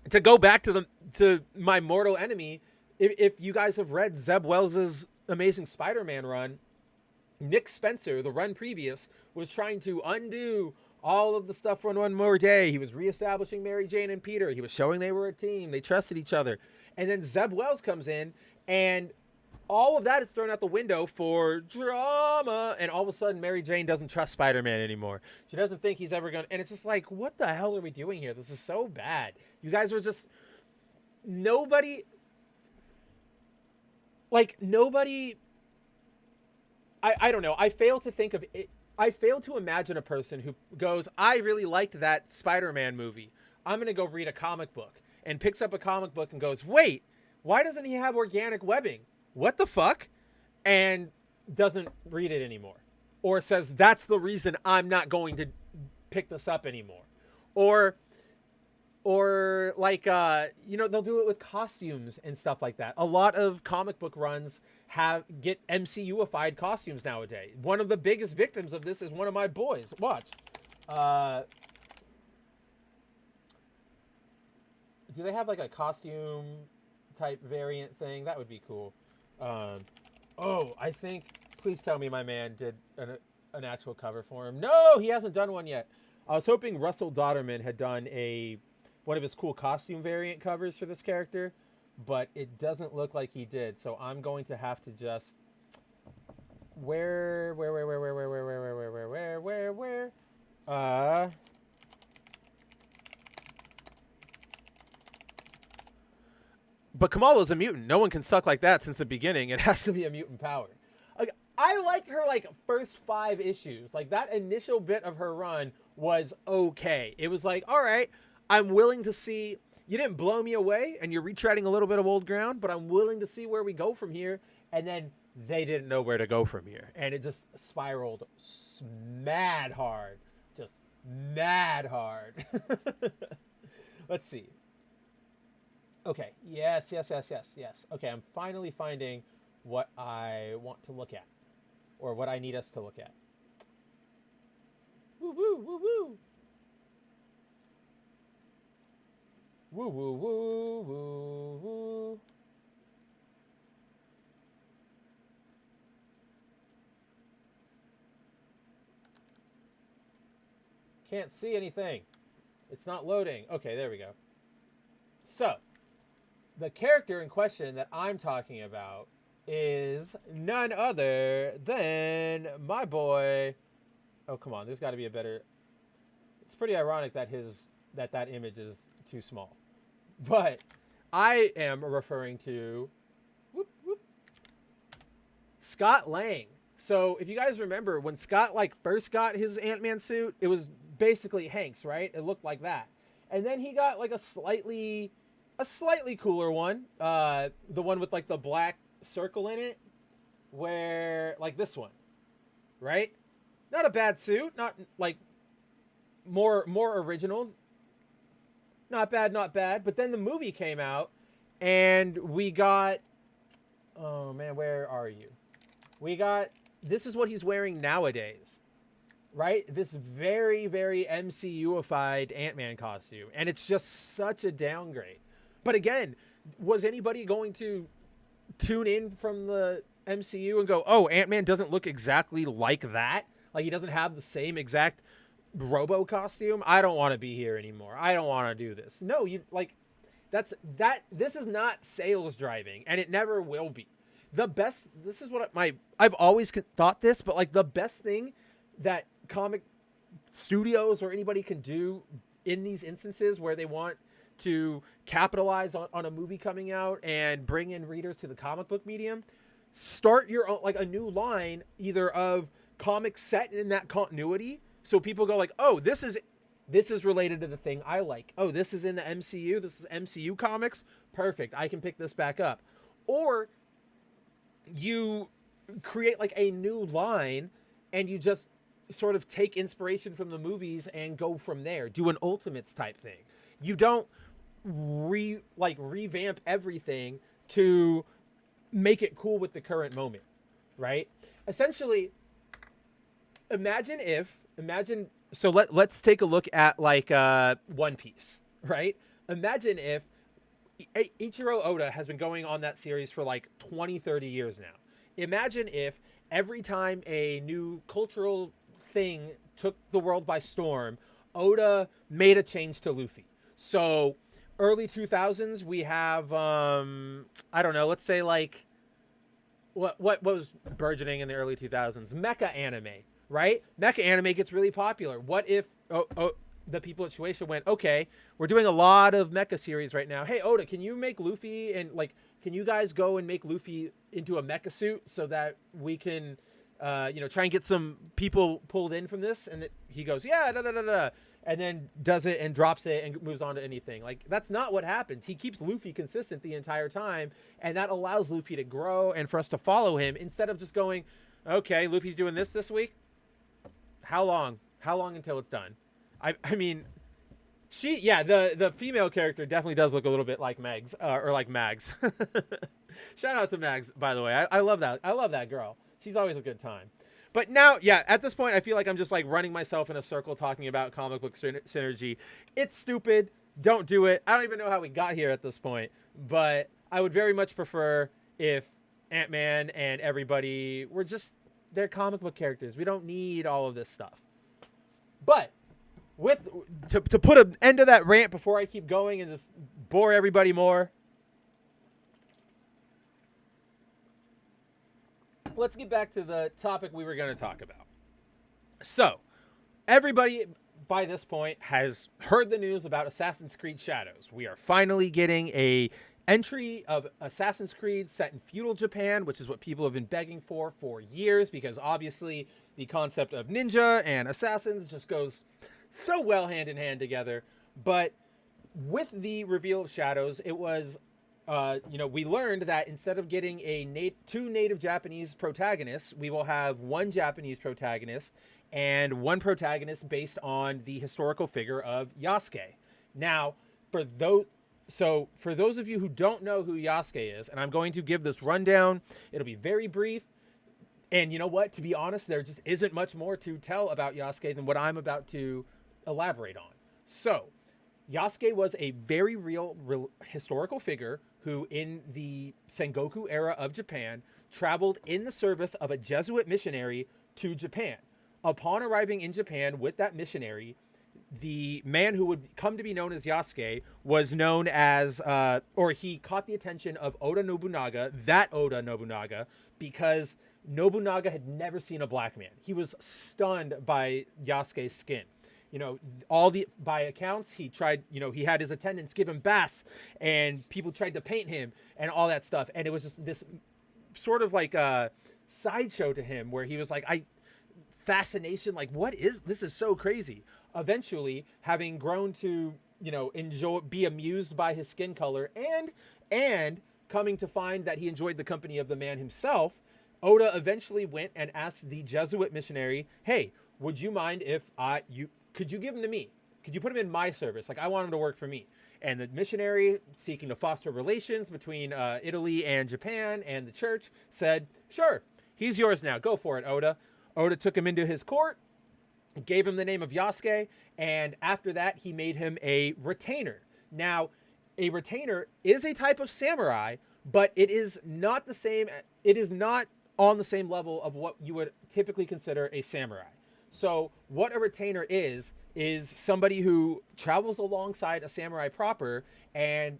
to go back to my mortal enemy, if you guys have read Zeb Wells' Amazing Spider-Man run, Nick Spencer, the run previous, was trying to undo all of the stuff from One More Day. He was reestablishing Mary Jane and Peter. He was showing they were a team. They trusted each other. And then Zeb Wells comes in, and all of that is thrown out the window for drama. And all of a sudden, Mary Jane doesn't trust Spider-Man anymore. She doesn't think he's ever going to... And it's just like, what the hell are we doing here? This is so bad. You guys were just... Nobody... I don't know. I fail to think of it. I fail to imagine a person who goes, I really liked that Spider-Man movie. I'm going to go read a comic book, and picks up a comic book and goes, wait, why doesn't he have organic webbing? What the fuck? And doesn't read it anymore. Or says, that's the reason I'm not going to pick this up anymore. Or like, they'll do it with costumes and stuff like that. A lot of comic book runs get MCU-ified costumes nowadays. One of the biggest victims of this is one of my boys. Watch. Do they have like a costume type variant thing? That would be cool. I think, please tell me my man did an actual cover for him. No, he hasn't done one yet. I was hoping Russell Dodderman had done one of his cool costume variant covers for this character, but it doesn't look like he did. So I'm going to have to just where but Kamala's a mutant. No one can suck like that since the beginning. It has to be a mutant power. Like, I liked her like first 5 issues. Like, that initial bit of her run was okay. It was like, all right, I'm willing to see. You didn't blow me away, and you're retreading a little bit of old ground, but I'm willing to see where we go from here. And then they didn't know where to go from here, and it just spiraled mad hard, just mad hard. Let's see. Okay. Yes. Okay, I'm finally finding what I want to look at, or what I need us to look at. Woo woo woo woo. Woo woo woo woo woo. Can't see anything. It's not loading. Okay, there we go. So, the character in question that I'm talking about is none other than my boy. Oh, come on. There's got to be a better. It's pretty ironic that that image is too small. But I am referring to Scott Lang. So if you guys remember, when Scott first got his Ant-Man suit, it was basically Hank's, right? It looked like that. And then he got like a slightly cooler one. The one with like the black circle in it, where like this one, right? Not a bad suit, not like more original. Not bad. But then the movie came out, and we got, oh man, where are you? We got, this is what he's wearing nowadays, right? This very, very MCU-ified Ant-Man costume. And it's just such a downgrade. But again, was anybody going to tune in from the MCU and go, oh, Ant-Man doesn't look exactly like that? Like, he doesn't have the same exact Robo costume? I don't want to be here anymore. I don't want to do this. No, this is not sales driving, and it never will be. the best, this is what I've always thought this, but like the best thing that comic studios or anybody can do in these instances where they want to capitalize on a movie coming out and bring in readers to the comic book medium, start your own, like a new line either of comics set in that continuity, so people go like, oh, this is related to the thing I like. Oh, this is in the MCU. This is MCU comics. Perfect. I can pick this back up. Or you create like a new line and you just sort of take inspiration from the movies and go from there. Do an Ultimates type thing. You don't revamp everything to make it cool with the current moment, right? Essentially, so let's take a look at like One Piece, right? Imagine if Ichiro Oda has been going on that series for like 20, 30 years now. Imagine if every time a new cultural thing took the world by storm, Oda made a change to Luffy. So early 2000s, we have, I don't know, let's say like, what was burgeoning in the early 2000s? Mecha anime, right? Mecha anime gets really popular. What if the people at Shueisha went, okay, we're doing a lot of mecha series right now. Hey, Oda, can you make Luffy and like, can you guys go and make Luffy into a mecha suit so that we can, try and get some people pulled in from this? And he goes, yeah, and then does it and drops it and moves on to anything. Like, that's not what happens. He keeps Luffy consistent the entire time, and that allows Luffy to grow and for us to follow him instead of just going, okay, Luffy's doing this week. How long until it's done? I mean, the female character definitely does look a little bit like Megs, or like Mags. Shout out to Mags, by the way. I love that. I love that girl. She's always a good time. But now, at this point, I feel like I'm just like running myself in a circle talking about comic book synergy. It's stupid. Don't do it. I don't even know how we got here at this point. But I would very much prefer if Ant-Man and everybody were just their comic book characters. We don't need all of this stuff. But to put an end to that rant before I keep going and just bore everybody more, let's get back to the topic we were going to talk about. So, everybody by this point has heard the news about Assassin's Creed Shadows. We are finally getting a entry of Assassin's Creed set in feudal Japan, which is what people have been begging for years, because obviously the concept of ninja and assassins just goes so well hand in hand together. But with the reveal of Shadows, it was, we learned that instead of getting two native Japanese protagonists, we will have one Japanese protagonist and one protagonist based on the historical figure of Yasuke. Now, for those of you who don't know who Yasuke is, and I'm going to give this rundown, it'll be very brief. And you know what? To be honest, there just isn't much more to tell about Yasuke than what I'm about to elaborate on. So, Yasuke was a very real historical figure who, in the Sengoku era of Japan, traveled in the service of a Jesuit missionary to Japan. Upon arriving in Japan with that missionary, the man who would come to be known as Yasuke was known as, he caught the attention of Oda Nobunaga, because Nobunaga had never seen a black man. He was stunned by Yasuke's skin. By accounts, he tried, he had his attendants give him baths and people tried to paint him and all that stuff. And it was just this sort of like a sideshow to him where he was like, fascination, like, this is so crazy. Eventually, having grown to, be amused by his skin color and coming to find that he enjoyed the company of the man himself, Oda eventually went and asked the Jesuit missionary, hey, would you mind if could you give him to me? Could you put him in my service? Like, I want him to work for me. And the missionary, seeking to foster relations between Italy and Japan and the church, said, sure, he's yours now. Go for it, Oda. Oda took him into his court, gave him the name of Yasuke, and after that, he made him a retainer. Now, a retainer is a type of samurai, but it is not the same. It is not on the same level of what you would typically consider a samurai. So what a retainer is somebody who travels alongside a samurai proper and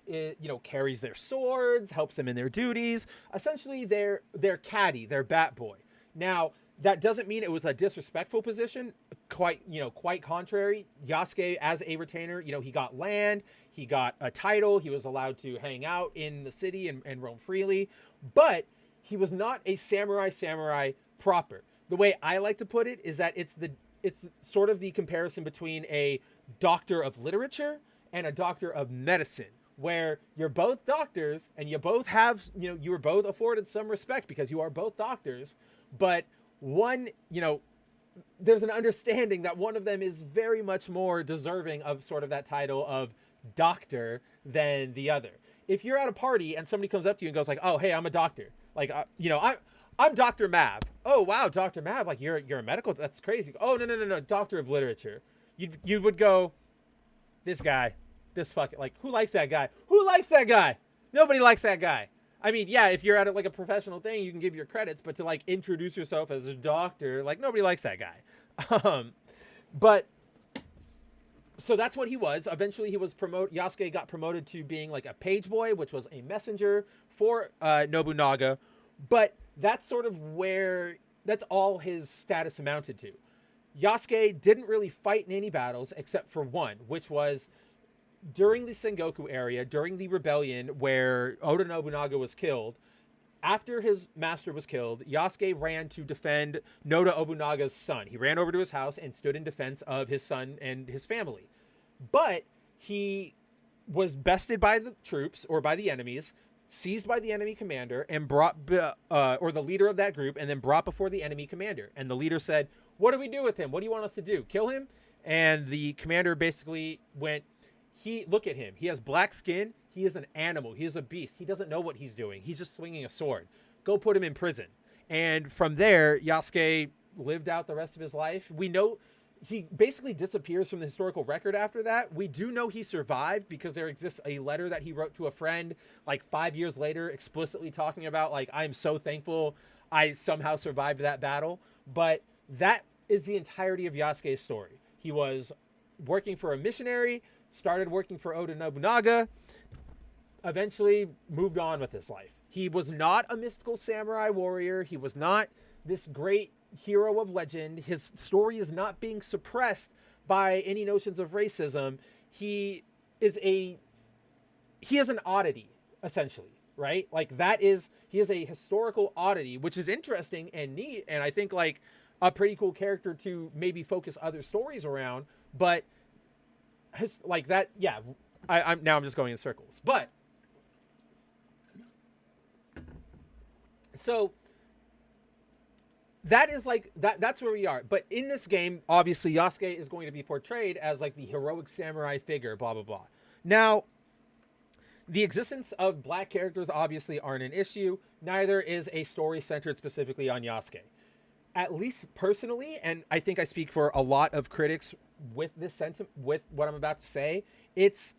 carries their swords, helps them in their duties. Essentially, their caddy, their bat boy. Now, that doesn't mean it was a disrespectful position. Quite contrary. Yasuke, as a retainer, he got land, he got a title, he was allowed to hang out in the city and roam freely, but he was not a samurai proper. The way I like to put it is that it's sort of the comparison between a doctor of literature and a doctor of medicine, where you're both doctors and you both have, you were both afforded some respect because you are both doctors, but one, there's an understanding that one of them is very much more deserving of sort of that title of doctor than the other. If you're at a party and somebody comes up to you and goes like, "Oh, hey, I'm a doctor," like, I'm Dr. Mav. Oh, wow, Dr. Mav, like you're a medical, that's crazy. Oh, no, doctor of literature. You would go, this guy, this fucking, like, who likes that guy? Who likes that guy? Nobody likes that guy. I mean, yeah, if you're at like a professional thing, you can give your credits, but to like introduce yourself as a doctor, like nobody likes that guy. But so that's what he was. Eventually he was Yasuke got promoted to being like a page boy, which was a messenger for Nobunaga. But that's sort of that's all his status amounted to. Yasuke didn't really fight in any battles except for one, which was during the Sengoku area, during the rebellion where Oda Nobunaga was killed. After his master was killed, Yasuke ran to defend Noda Nobunaga's son. He ran over to his house and stood in defense of his son and his family. But he was bested by the troops, or by the enemies, seized by the enemy commander, and or the leader of that group, and then brought before the enemy commander. And the leader said, "What do we do with him? What do you want us to do? Kill him?" And the commander basically went, look at him. He has black skin. He is an animal. He is a beast. He doesn't know what he's doing. He's just swinging a sword. Go put him in prison. And from there, Yasuke lived out the rest of his life. We know he basically disappears from the historical record after that. We do know he survived because there exists a letter that he wrote to a friend like 5 years later, explicitly talking about like, "I'm so thankful I somehow survived that battle." But that is the entirety of Yasuke's story. He was working for a missionary, started working for Oda Nobunaga, eventually moved on with his life. He was not a mystical samurai warrior. He was not this great hero of legend. His story is not being suppressed by any notions of racism. He is an oddity, essentially, right? Like he is a historical oddity, which is interesting and neat. And I think like a pretty cool character to maybe focus other stories around, but like that, yeah, I'm just going in circles. But so that is like that's where we are. But in this game, obviously Yasuke is going to be portrayed as like the heroic samurai figure, blah blah blah. Now, the existence of black characters obviously aren't an issue. Neither is a story centered specifically on Yasuke. At least personally, and I think I speak for a lot of critics with this sentiment, with what I'm about to say, it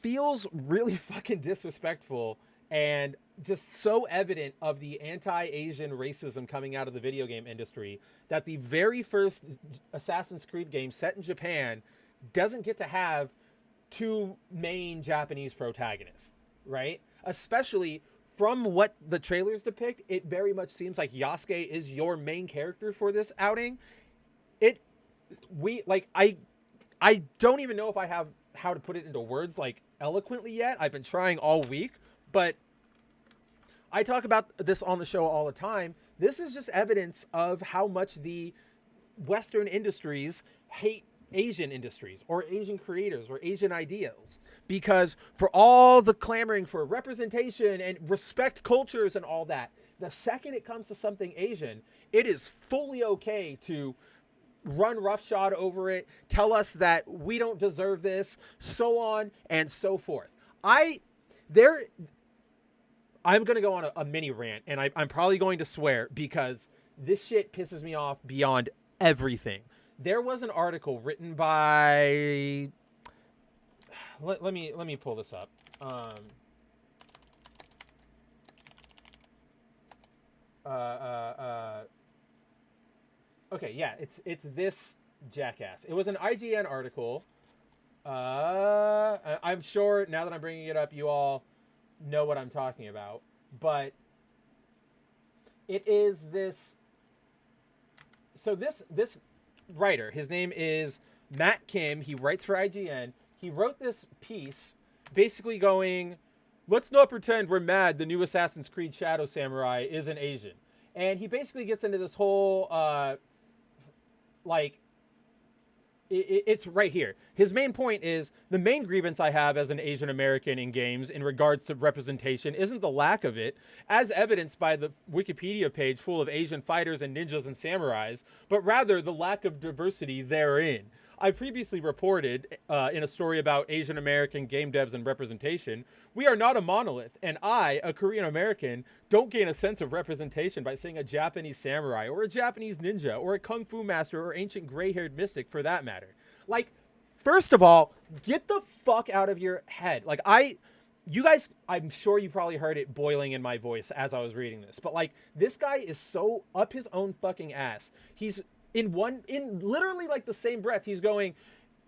feels really fucking disrespectful and just so evident of the anti-Asian racism coming out of the video game industry that the very first Assassin's Creed game set in Japan doesn't get to have two main Japanese protagonists, right? Especially from what the trailers depict, it very much seems like Yasuke is your main character for this outing. I don't even know if I have how to put it into words like eloquently yet. I've been trying all week, but I talk about this on the show all the time. This is just evidence of how much the Western industries hate Asian industries or Asian creators or Asian ideals, because for all the clamoring for representation and respect cultures and all that, the second it comes to something Asian, it is fully okay to run roughshod over it, tell us that we don't deserve this, so on and so forth. I'm going to go on a mini rant, and I'm probably going to swear because this shit pisses me off beyond everything. There was an article written by, let me pull this up. Okay, yeah, it's this jackass. It was an IGN article. I'm sure now that I'm bringing it up, you all know what I'm talking about. But it is this. So this writer, his name is Matt Kim. He writes for IGN. He wrote this piece, basically going, "Let's not pretend we're mad. The new Assassin's Creed Shadow Samurai isn't Asian." And he basically gets into this whole like it's right here. His main point is the main grievance I have as an Asian American in games in regards to representation isn't the lack of it, as evidenced by the Wikipedia page full of Asian fighters and ninjas and samurais, but rather the lack of diversity therein. I previously reported in a story about Asian American game devs and representation, we are not a monolith, and I, a Korean American, don't gain a sense of representation by seeing a Japanese samurai or a Japanese ninja or a kung fu master or ancient gray-haired mystic for that matter. Like, first of all, get the fuck out of your head. Like, you guys, I'm sure you probably heard it boiling in my voice as I was reading this, but like, this guy is so up his own fucking ass. He's in literally like the same breath, he's going,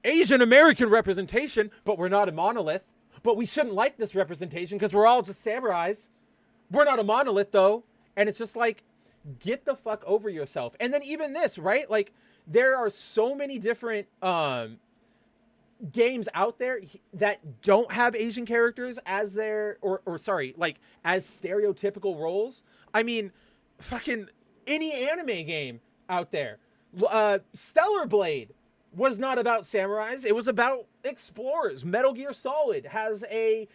Asian American representation, but we're not a monolith. But we shouldn't like this representation because we're all just samurais. We're not a monolith though. And it's just like, get the fuck over yourself. And then even this, right? Like, there are so many different games out there that don't have Asian characters as their, or sorry, like as stereotypical roles. I mean, fucking any anime game out there. Stellar Blade was not about samurais. It was about explorers. Metal Gear Solid has a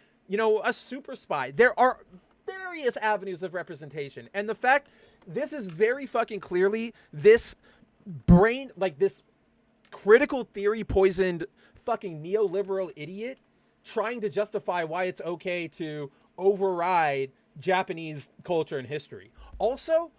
super spy. There are various avenues of representation. And the fact this is very fucking clearly this brain, like this critical theory poisoned fucking neoliberal idiot trying to justify why it's okay to override Japanese culture and history. Also,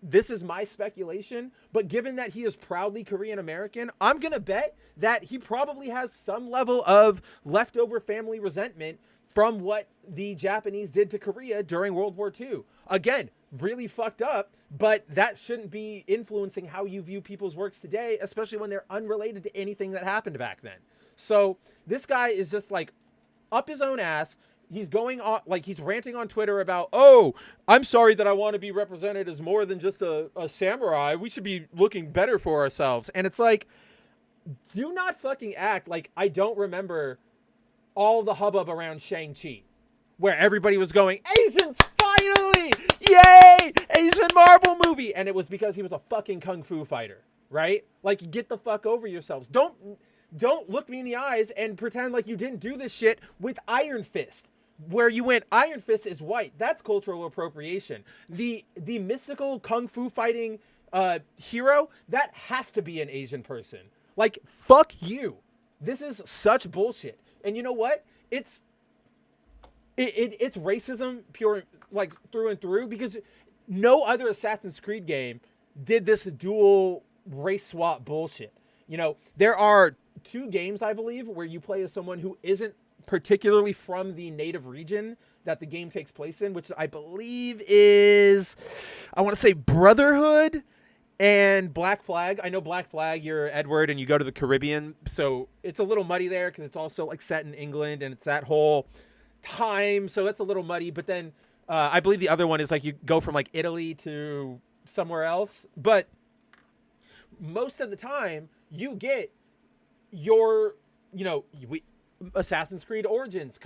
this is my speculation, but given that he is proudly Korean American, I'm going to bet that he probably has some level of leftover family resentment from what the Japanese did to Korea during World War II. Again, really fucked up, but that shouldn't be influencing how you view people's works today, especially when they're unrelated to anything that happened back then. So this guy is just like up his own ass. He's going on, like, he's ranting on Twitter about, oh, I'm sorry that I want to be represented as more than just a samurai. We should be looking better for ourselves. And it's like, do not fucking act like I don't remember all the hubbub around Shang-Chi, where everybody was going, Asians, finally! Yay! Asian Marvel movie! And it was because he was a fucking kung fu fighter, right? Like, get the fuck over yourselves. Don't look me in the eyes and pretend like you didn't do this shit with Iron Fist, where you went, Iron Fist is white. That's cultural appropriation. The mystical kung fu fighting hero, that has to be an Asian person. Like, fuck you. This is such bullshit. And you know what? It's racism pure, like, through and through, because no other Assassin's Creed game did this dual race swap bullshit. You know, there are 2 games, I believe, where you play as someone who isn't particularly from the native region that the game takes place in, which I believe is, I want to say, Brotherhood and Black Flag. I know Black Flag, you're Edward and you go to the Caribbean, so it's a little muddy there because it's also like set in England and it's that whole time, so that's a little muddy. But then I believe the other one is like you go from like Italy to somewhere else. But most of the time you get your, Assassin's Creed Origins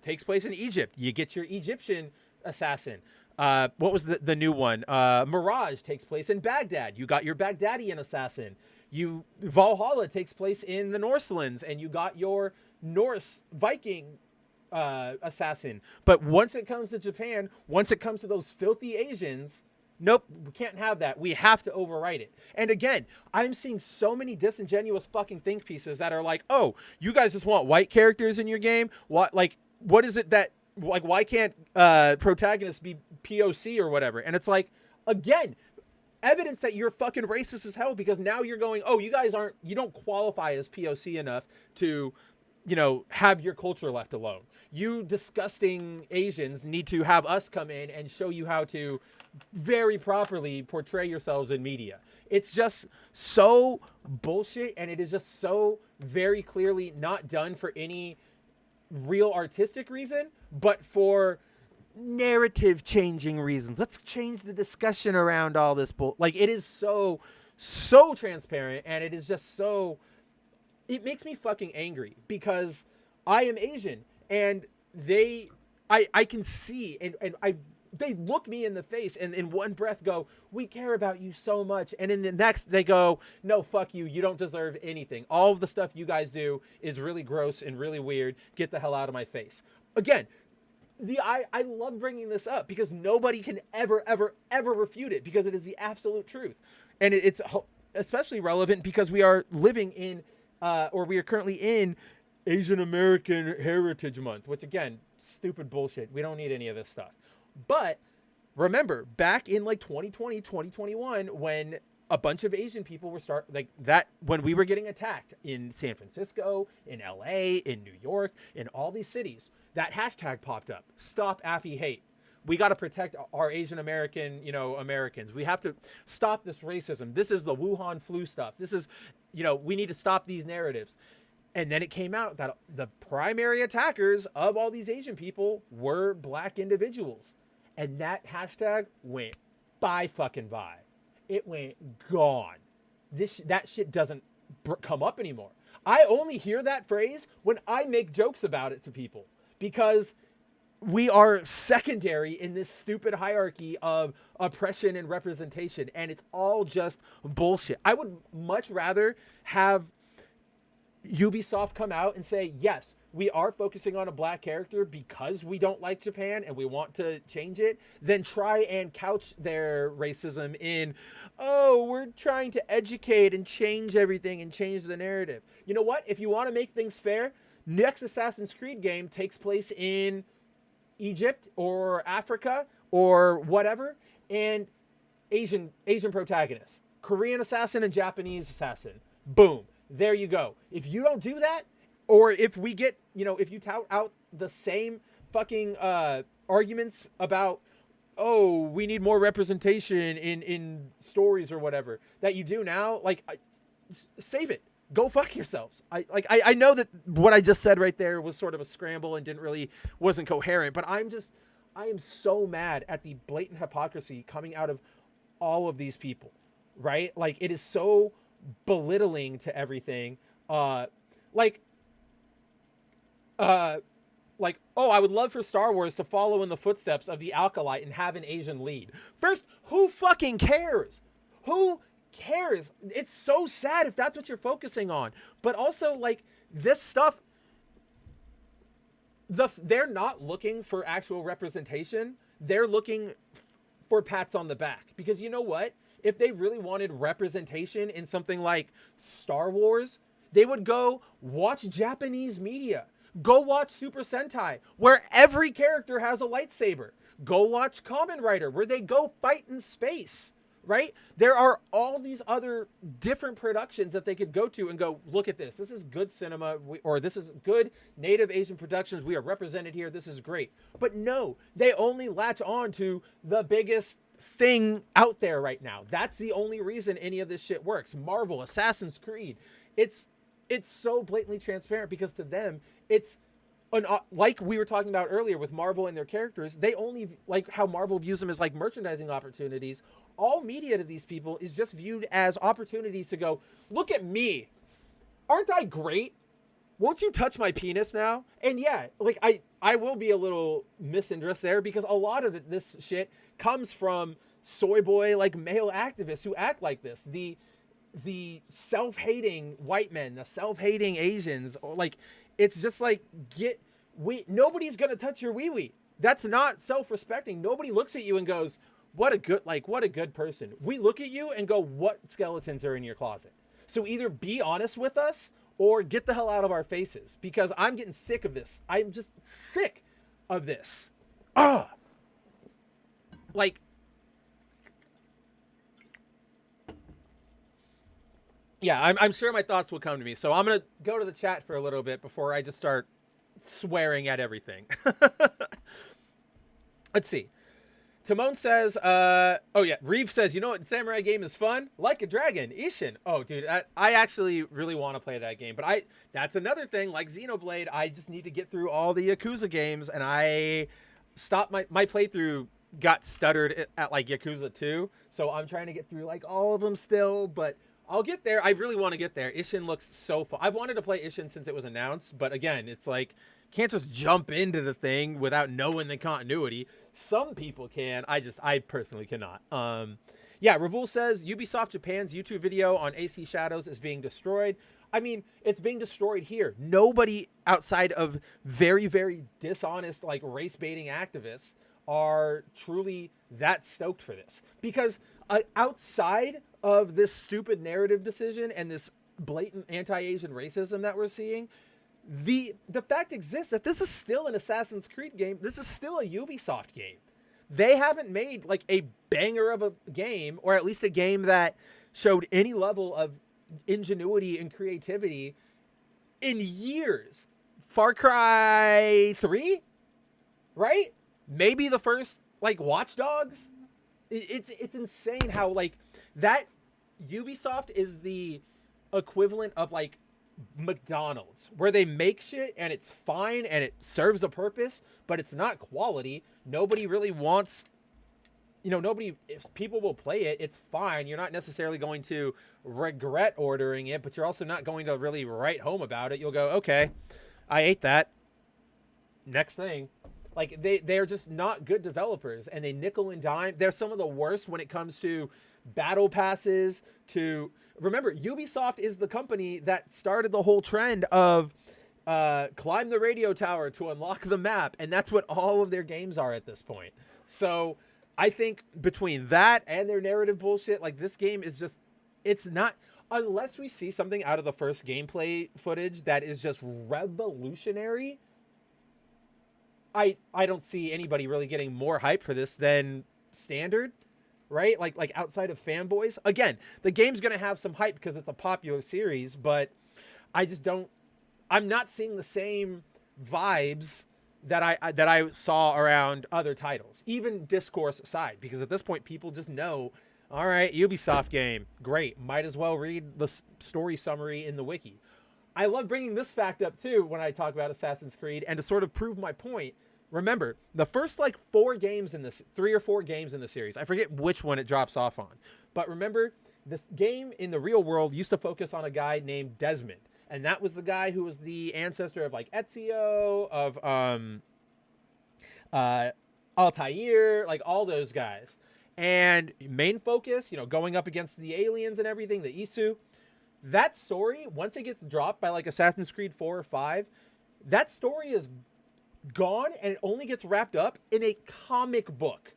takes place in Egypt. You get your Egyptian assassin. What was the new one? Mirage takes place in Baghdad. You got your Baghdadian assassin. Valhalla takes place in the Norselands, and you got your Norse Viking assassin. But once it comes to Japan, once it comes to those filthy Asians, nope, we can't have that. We have to overwrite it. And again, I'm seeing so many disingenuous fucking think pieces that are like, oh, you guys just want white characters in your game? What is it that, like, why can't protagonists be POC or whatever? And it's like, again, evidence that you're fucking racist as hell, because now you're going, oh, you don't qualify as POC enough to, have your culture left alone. You disgusting Asians need to have us come in and show you how to very properly portray yourselves in media. It's just so bullshit, and it is just so very clearly not done for any real artistic reason, but for narrative changing reasons. Let's change the discussion around all this like, it is so transparent, and it is just so, it makes me fucking angry because I am Asian, and I can see, and they look me in the face and in one breath go, we care about you so much. And in the next they go, no, fuck you. You don't deserve anything. All of the stuff you guys do is really gross and really weird. Get the hell out of my face. Again, I love bringing this up because nobody can ever refute it, because it is the absolute truth. And it's especially relevant because we are living in, or we are currently in Asian American Heritage Month, which, again, stupid bullshit. We don't need any of this stuff. But remember, back in like 2020, 2021, when a bunch of Asian people were when we were getting attacked in San Francisco, in LA, in New York, in all these cities, that hashtag popped up. Stop Appy Hate. We got to protect our Asian American, Americans. We have to stop this racism. This is the Wuhan flu stuff. This is, we need to stop these narratives. And then it came out that the primary attackers of all these Asian people were black individuals. And that hashtag went bye. It went gone. That shit doesn't come up anymore. I only hear that phrase when I make jokes about it to people, because we are secondary in this stupid hierarchy of oppression and representation, and it's all just bullshit. I would much rather have Ubisoft come out and say, yes, we are focusing on a black character because we don't like Japan and we want to change it, then try and couch their racism in, oh, we're trying to educate and change everything and change the narrative. You know what? If you want to make things fair, next Assassin's Creed game takes place in Egypt or Africa or whatever, and Asian protagonist, Korean assassin and Japanese assassin. Boom. There you go. If you don't do that, or if we get, if you tout out the same fucking arguments about, oh, we need more representation in stories or whatever that you do now, save it. Go fuck yourselves. I know that what I just said right there was sort of a scramble and wasn't coherent, but I am so mad at the blatant hypocrisy coming out of all of these people, right? Like, it is so belittling to everything. Oh, I would love for Star Wars to follow in the footsteps of the Acolyte and have an Asian lead. First, who fucking cares? Who cares? It's so sad if that's what you're focusing on. But also, this stuff, they're not looking for actual representation. They're looking for pats on the back. Because you know what? If they really wanted representation in something like Star Wars, they would go watch Japanese media. Go watch Super Sentai, where every character has a lightsaber. Go watch Kamen Rider, where they go fight in space, right? There are all these other different productions that they could go to and go, look at this. This is good cinema, or this is good native Asian productions. We are represented here. This is great. But no, they only latch on to the biggest thing out there right now. That's the only reason any of this shit works. Marvel, Assassin's Creed. It's so blatantly transparent because to them, it's like we were talking about earlier with Marvel and their characters, they only, like how Marvel views them as like merchandising opportunities. All media to these people is just viewed as opportunities to go, look at me. Aren't I great? Won't you touch my penis now? And yeah, I will be a little misandrous there because a lot of this shit comes from soy boy, male activists who act like this. The self-hating white men, the self-hating Asians, it's just nobody's gonna touch your wee-wee. That's not self-respecting. Nobody looks at you and goes, what a good person. We look at you and go, what skeletons are in your closet? So either be honest with us or get the hell out of our faces, because I'm getting sick of this. I'm just sick of this. Yeah, I'm sure my thoughts will come to me. So I'm going to go to the chat for a little bit before I just start swearing at everything. Let's see. Timon says, oh yeah, Reeve says, you know what samurai game is fun? Like a Dragon, Ishin. Oh, dude, I actually really want to play that game. But that's another thing, like Xenoblade, I just need to get through all the Yakuza games, and I stopped my playthrough got stuttered at like Yakuza 2, so I'm trying to get through like all of them still, but I'll get there. I really want to get there. Ishin looks so fun. I've wanted to play Ishin since it was announced, but again, it's like, can't just jump into the thing without knowing the continuity. Some people can. I personally cannot. Yeah, Ravul says Ubisoft Japan's YouTube video on AC Shadows is being destroyed. I mean, it's being destroyed here. Nobody outside of very, very dishonest, like race baiting activists are truly that stoked for this. Because outside of this stupid narrative decision and this blatant anti-Asian racism that we're seeing, the fact exists that this is still an Assassin's Creed game. This is still a Ubisoft game. They haven't made like a banger of a game, or at least a game that showed any level of ingenuity and creativity in years. Far Cry 3, right? Maybe the first like Watch Dogs. It's insane how like that Ubisoft is the equivalent of like McDonald's, where they make shit and it's fine and it serves a purpose, but it's not quality. Nobody really wants, if people will play it, it's fine. You're not necessarily going to regret ordering it, but you're also not going to really write home about it. You'll go, okay, I ate that. Next thing. Like they're just not good developers, and they nickel and dime. They're some of the worst when it comes to battle passes. Remember, Ubisoft is the company that started the whole trend of climb the radio tower to unlock the map, and that's what all of their games are at this point. So I think between that and their narrative bullshit, like this game is just, it's not, unless we see something out of the first gameplay footage that is just revolutionary, I don't see anybody really getting more hype for this than standard, right? Like outside of fanboys. Again, the game's going to have some hype because it's a popular series, but I'm not seeing the same vibes that I saw around other titles, even discourse aside, because at this point people just know, all right, Ubisoft game, great. Might as well read the story summary in the wiki. I love bringing this fact up too when I talk about Assassin's Creed, and to sort of prove my point. Remember, the first like 3 or 4 games in the series, I forget which one it drops off on, but remember, this game in the real world used to focus on a guy named Desmond, and that was the guy who was the ancestor of like Ezio, of Altair, like all those guys. And main focus, going up against the aliens and everything, the Isu. That story, once it gets dropped by like Assassin's Creed 4 or 5, that story is gone, and it only gets wrapped up in a comic book.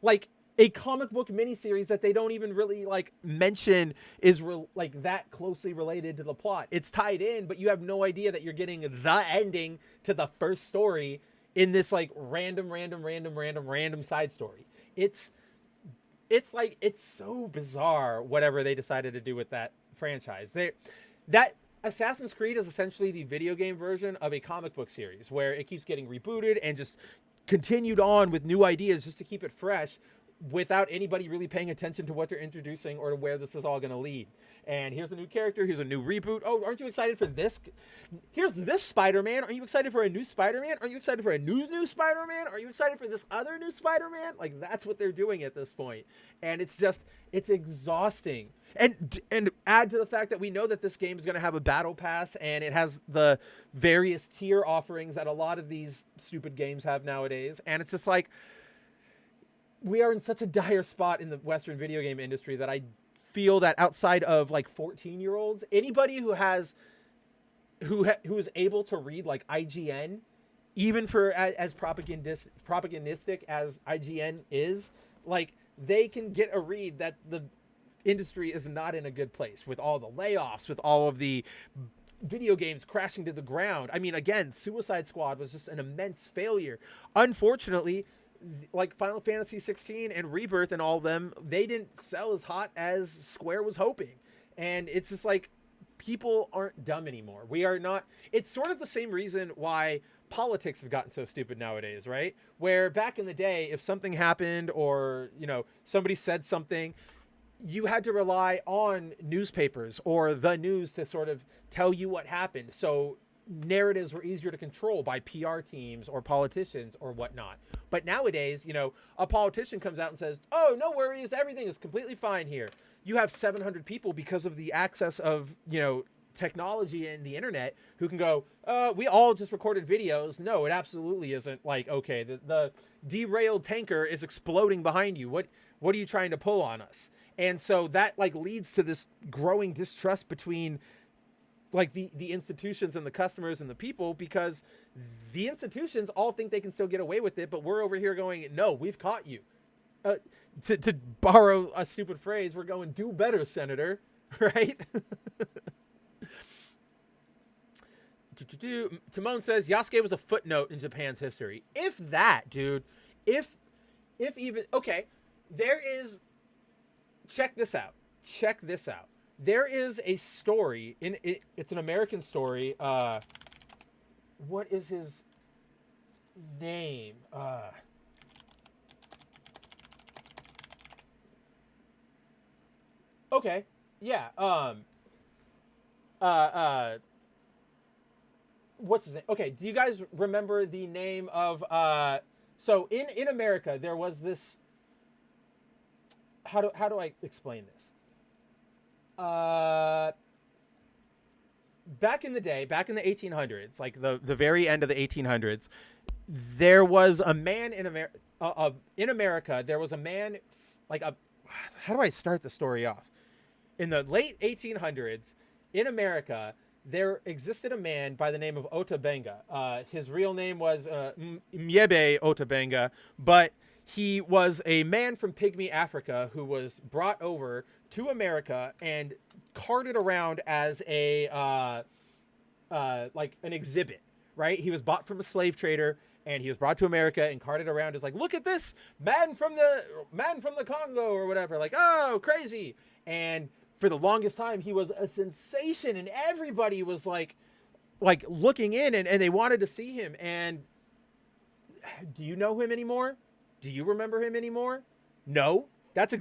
Like a comic book miniseries that they don't even really like mention is like that closely related to the plot. It's tied in, but you have no idea that you're getting the ending to the first story in this like random side story. It's like, it's so bizarre whatever they decided to do with that franchise. That Assassin's Creed is essentially the video game version of a comic book series where it keeps getting rebooted and just continued on with new ideas just to keep it fresh, without anybody really paying attention to what they're introducing or to where this is all going to lead. And here's a new character, here's a new reboot. Oh, aren't you excited for this? Here's this Spider-Man. Are you excited for a new Spider-Man? Are you excited for a new Spider-Man? Are you excited for this other new Spider-Man? Like, that's what they're doing at this point. And it's exhausting. And add to the fact that we know that this game is going to have a battle pass, and it has the various tier offerings that a lot of these stupid games have nowadays. And it's just like, we are in such a dire spot in the Western video game industry that I feel that outside of like 14-year-olds, anybody who is able to read like IGN, even for as propagandistic as IGN is, like, they can get a read that the industry is not in a good place with all the layoffs, with all of the video games crashing to the ground. I mean, again, Suicide Squad was just an immense failure. Unfortunately, like Final Fantasy 16 and Rebirth and all of them, they didn't sell as hot as Square was hoping. And it's just like, people aren't dumb anymore. We are not. It's sort of the same reason why politics have gotten so stupid nowadays, right? Where back in the day, if something happened or, somebody said something, you had to rely on newspapers or the news to sort of tell you what happened. So narratives were easier to control by PR teams or politicians or whatnot. But nowadays, a politician comes out and says, oh, no worries, everything is completely fine here. You have 700 people because of the access of, technology and the internet who can go, we all just recorded videos. No, it absolutely isn't. Like, okay, the derailed tanker is exploding behind you. What are you trying to pull on us? And so that leads to this growing distrust between the institutions and the customers and the people, because the institutions all think they can still get away with it, but we're over here going, no, we've caught you. To borrow a stupid phrase, we're going, do better, Senator, right? Timon says Yasuke was a footnote in Japan's history. If that, dude, if even, okay, there is, check this out. There is a story it's an American story. What is his name? Okay. Yeah. What's his name? Okay. Do you guys remember the name of, so in America, there was this, how do I explain this? Back in the day, back in the 1800s, like the very end of the 1800s, there was a man in America, there was a man, how do I start the story off? In the late 1800s, in America, there existed a man by the name of Ota Benga. His real name was Myebe Ota Benga, but he was a man from Pygmy Africa who was brought over to America and carted around as an exhibit, right? He was bought from a slave trader and he was brought to America and carted around as look at this man from the Congo or whatever, oh, crazy. And for the longest time, he was a sensation and everybody was looking in and they wanted to see him. And do you know him anymore? Do you remember him anymore? No. That's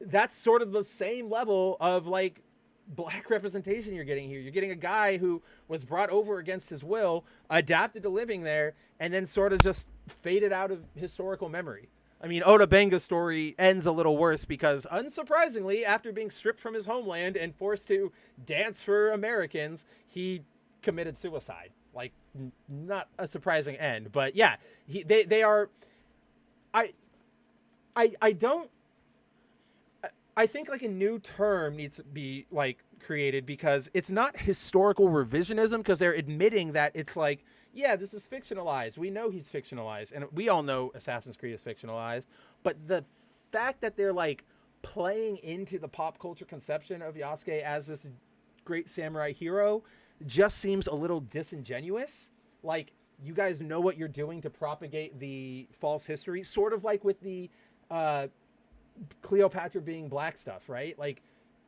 that's sort of the same level of black representation you're getting here. You're getting a guy who was brought over against his will, adapted to living there, and then sort of just faded out of historical memory. I mean, Ota Benga's story ends a little worse because, unsurprisingly, after being stripped from his homeland and forced to dance for Americans, he committed suicide. Not a surprising end, but yeah, they are. I think a new term needs to be created, because it's not historical revisionism, because they're admitting that it's yeah, this is fictionalized. We know he's fictionalized, and we all know Assassin's Creed is fictionalized, but the fact that they're playing into the pop culture conception of Yasuke as this great samurai hero just seems a little disingenuous. You guys know what you're doing to propagate the false history, sort of with the Cleopatra being black stuff, right?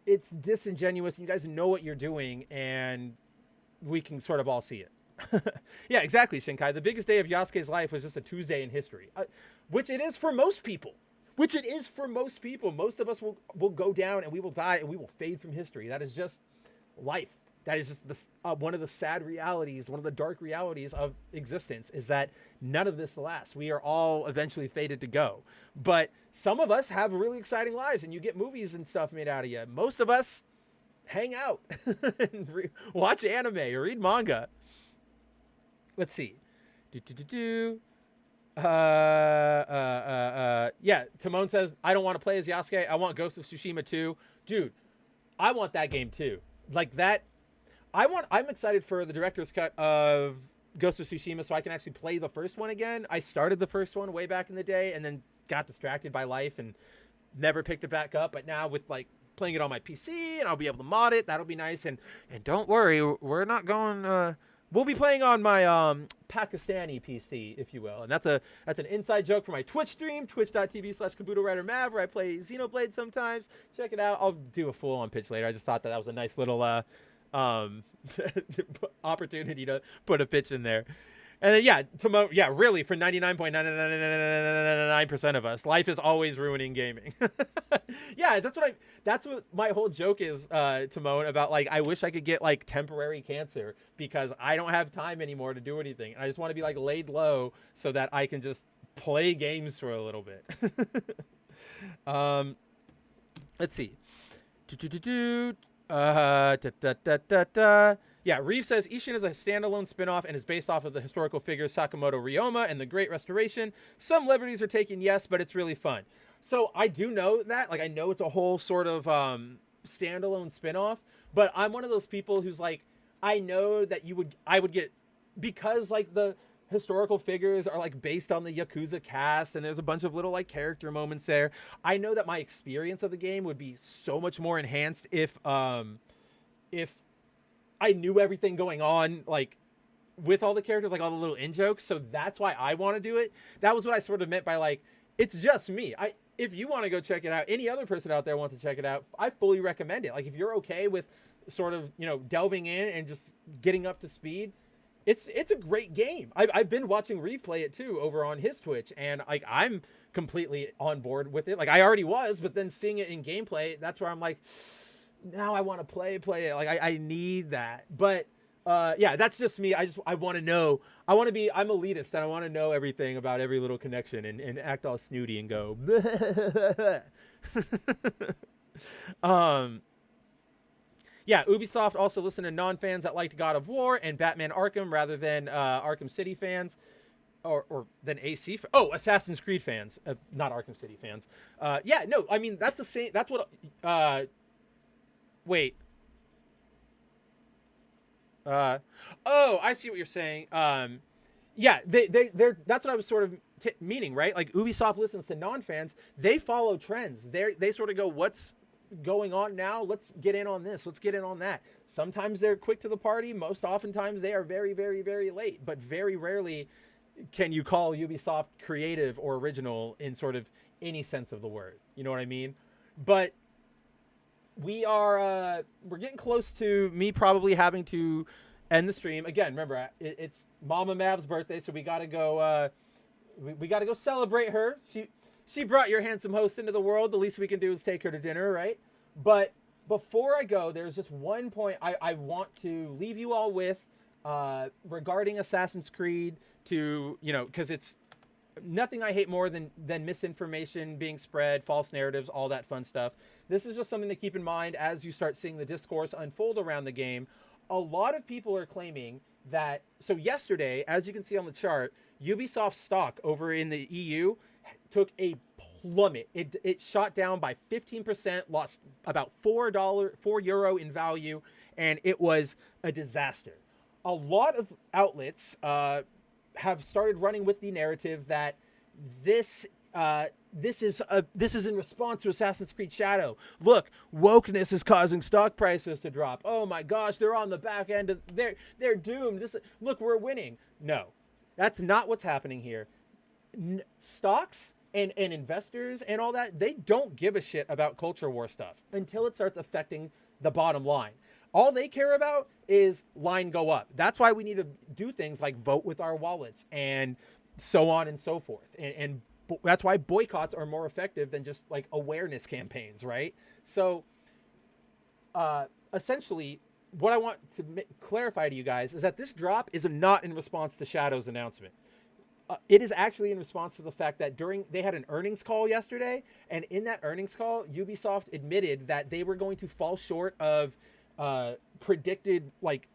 It's disingenuous, and you guys know what you're doing, and we can sort of all see it. Yeah, exactly, Shinkai. The biggest day of Yasuke's life was just a Tuesday in history, which it is for most people. Most of us will go down and we will die and we will fade from history. That is just life. That is just one of the sad realities, one of the dark realities of existence, is that none of this lasts. We are all eventually fated to go. But some of us have really exciting lives, and you get movies and stuff made out of you. Most of us hang out and watch anime or read manga. Let's see. Yeah, Timon says, I don't want to play as Yasuke. I want Ghost of Tsushima 2. Dude, I want that game too. I'm excited for the director's cut of Ghost of Tsushima so I can actually play the first one again. I started the first one way back in the day and then got distracted by life and never picked it back up. But now with playing it on my PC and I'll be able to mod it, that'll be nice. And don't worry, we're not going, we'll be playing on my Pakistani PC, if you will. And that's an inside joke for my Twitch stream, twitch.tv/KabutoWriterMav, where I play Xenoblade sometimes. Check it out. I'll do a full on pitch later. I just thought that was a nice little opportunity to put a pitch in there. And then, yeah, yeah, really, for 99.999% of us, life is always ruining gaming. Yeah, that's what my whole joke is, Timon, about, like, I wish I could get, like, temporary cancer because I don't have time anymore to do anything. I just want to be, like, laid low so that I can just play games for a little bit. Let's see. Yeah, Reeve says Ishin is a standalone spin-off and is based off of the historical figures Sakamoto Ryoma and the Great Restoration. Some liberties are taken, yes, but it's really fun. So I do know that. Like, I know it's a whole sort of standalone spin-off, but I'm one of those people who's like, I know that I would get, because like the historical figures are like based on the Yakuza cast and there's a bunch of little like character moments there. I know that my experience of the game would be so much more enhanced if I knew everything going on, like, with all the characters, like all the little in-jokes. So that's why I want to do it. That was what I sort of meant by, like, it's just me. If you want to go check it out, any other person out there wants to check it out, I fully recommend it. Like, if you're okay with sort of, you know, delving in and just getting up to speed, it's a great game. I've been watching Reeve play it too over on his Twitch, and like I'm completely on board with it. Like, I already was, but then seeing it in gameplay, that's where I'm like, now I want to play it. Like, I need that. But yeah, that's just me. I want to know. I'm elitist and I want to know everything about every little connection and act all snooty and go yeah, Ubisoft also listened to non-fans that liked God of War and Batman Arkham rather than Arkham City fans. Or than Assassin's Creed fans, not Arkham City fans. Yeah, no, I mean, that's the same. That's what wait. I see what you're saying. Yeah, they're that's what I was sort of meaning, right? Like, Ubisoft listens to non-fans. They follow trends. They sort of go, what's going on now? Let's get in on this. Let's get in on that. Sometimes they're quick to the party. Most oftentimes they are very, very, very late. But very rarely can you call Ubisoft creative or original in sort of any sense of the word. You know what I mean? But we're getting close to me probably having to end the stream again. Remember, it's Mama Mav's birthday, so we gotta go we gotta go celebrate her. She brought your handsome host into the world. The least we can do is take her to dinner, right? But before I go, there's just one point I want to leave you all with regarding Assassin's Creed, to, you know, because it's nothing I hate more than misinformation being spread, false narratives, all that fun stuff. This is just something to keep in mind as you start seeing the discourse unfold around the game. A lot of people are claiming that, so yesterday, as you can see on the chart, Ubisoft stock over in the EU took a plummet. It shot down by 15%, lost about €4 in value, and it was a disaster. A lot of outlets have started running with the narrative that this is in response to Assassin's Creed Shadow. Look, wokeness is causing stock prices to drop. Oh my gosh, they're on the back end of they're doomed. Look, we're winning. No, that's not what's happening here. Stocks and investors and all that, they don't give a shit about culture war stuff until it starts affecting the bottom line. All they care about is line go up. That's why we need to do things like vote with our wallets and so on and so forth. And that's why boycotts are more effective than just like awareness campaigns, right? So essentially, what I want to clarify to you guys is that this drop is not in response to Shadow's announcement. It is actually in response to the fact that they had an earnings call yesterday, and in that earnings call, Ubisoft admitted that they were going to fall short of predicted like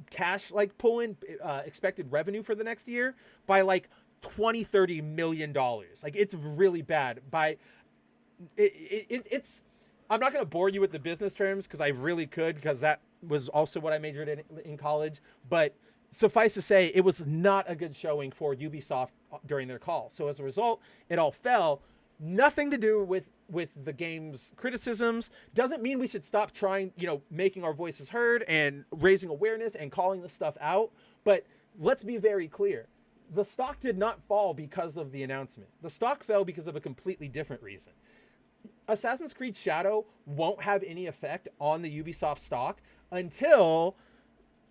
cash like pull-in expected revenue for the next year by like $20-30 million. Like, it's really bad. It's I'm not going to bore you with the business terms because I really could, because that was also what I majored in college, but suffice to say, it was not a good showing for Ubisoft during their call. So as a result, it all fell. Nothing to do with the game's criticisms. Doesn't mean we should stop trying, you know, making our voices heard and raising awareness and calling this stuff out. But let's be very clear. The stock did not fall because of the announcement. The stock fell because of a completely different reason. Assassin's Creed Shadow won't have any effect on the Ubisoft stock until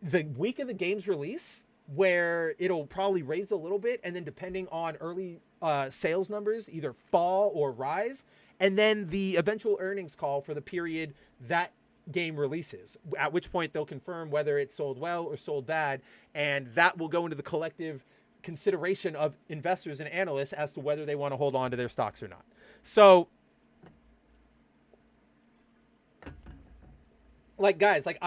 the week of the game's release, where it'll probably raise a little bit, and then depending on early sales numbers, either fall or rise, and then the eventual earnings call for the period that game releases, at which point they'll confirm whether it sold well or sold bad, and that will go into the collective consideration of investors and analysts as to whether they want to hold on to their stocks or not. So, like, guys, like,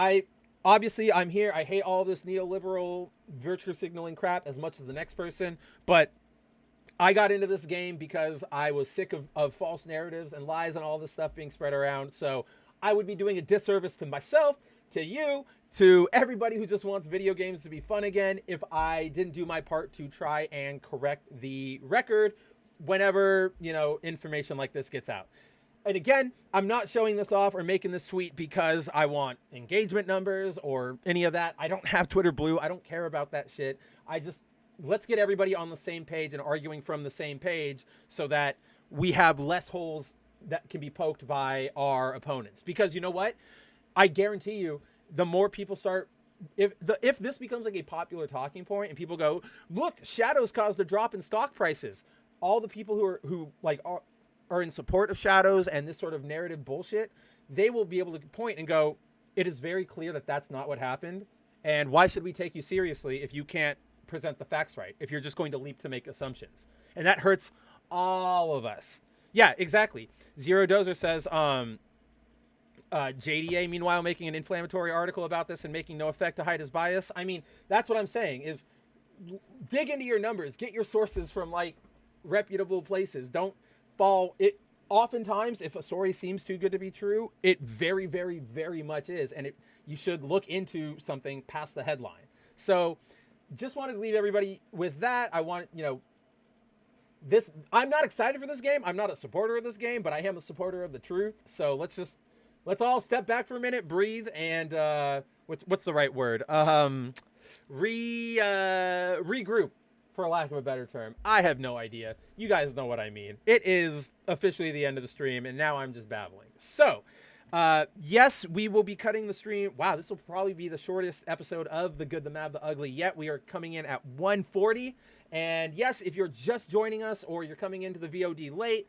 obviously I'm here. I hate all this neoliberal virtue signaling crap as much as the next person, but I got into this game because I was sick of false narratives and lies and all this stuff being spread around. So I would be doing a disservice to myself, to you, to everybody who just wants video games to be fun again if I didn't do my part to try and correct the record whenever, you know, information like this gets out. And again, I'm not showing this off or making this tweet because I want engagement numbers or any of that. I don't have Twitter Blue. I don't care about that shit. Let's get everybody on the same page and arguing from the same page so that we have less holes that can be poked by our opponents. Because you know what? I guarantee you, the more people start, if this becomes like a popular talking point and people go, look, Shadows caused a drop in stock prices, all the people who are in support of Shadows and this sort of narrative bullshit, they will be able to point and go, it is very clear that that's not what happened. And why should we take you seriously if you can't present the facts right, if you're just going to leap to make assumptions? And that hurts all of us. Yeah, exactly. Zero Dozer says, JDA, meanwhile, making an inflammatory article about this and making no effect to hide his bias. I mean, that's what I'm saying is dig into your numbers, get your sources from like reputable places. Don't fall. Oftentimes, if a story seems too good to be true, it very, very, very much is. And you should look into something past the headline. So just wanted to leave everybody with that. I want, you know, I'm not excited for this game. I'm not a supporter of this game, but I am a supporter of the truth. So let's all step back for a minute, breathe, and what's the right word? Regroup, for lack of a better term. I have no idea. You guys know what I mean. It is officially the end of the stream, and now I'm just babbling. So, yes, we will be cutting the stream. Wow, this will probably be the shortest episode of The Good, the Mad, the Ugly yet. We are coming in at 1:40. And yes, if you're just joining us or you're coming into the VOD late,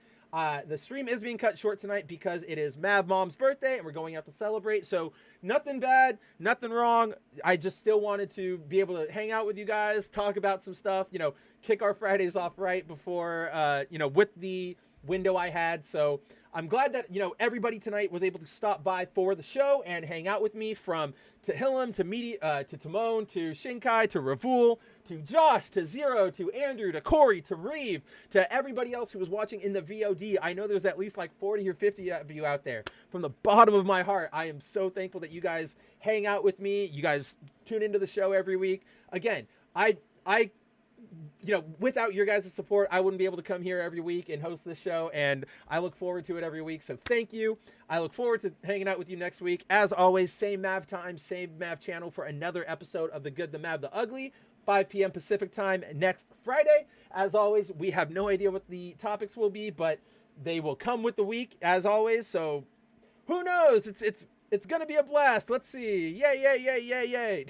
the stream is being cut short tonight because it is Mav Mom's birthday and we're going out to celebrate. So nothing bad, nothing wrong. I just still wanted to be able to hang out with you guys, talk about some stuff, you know, kick our Fridays off right before, you know, with the window I had. So I'm glad that, you know, everybody tonight was able to stop by for the show and hang out with me, from Tehillim to Timon to Shinkai to Ravul to Josh to Zero to Andrew to Corey to Reeve to everybody else who was watching in the VOD. I know there's at least like 40 or 50 of you out there. From the bottom of my heart, I am so thankful that you guys hang out with me. You guys tune into the show every week. Again, you know, without your guys' support, I wouldn't be able to come here every week and host this show, and I look forward to it every week. So thank you. I look forward to hanging out with you next week. As always, same Mav time, same Mav channel for another episode of The Good, the Mad, the Ugly, 5 p.m. Pacific time next Friday. As always, we have no idea what the topics will be, but they will come with the week, as always. So who knows? It's going to be a blast. Let's see. Yay, yay, yay, yay, yay.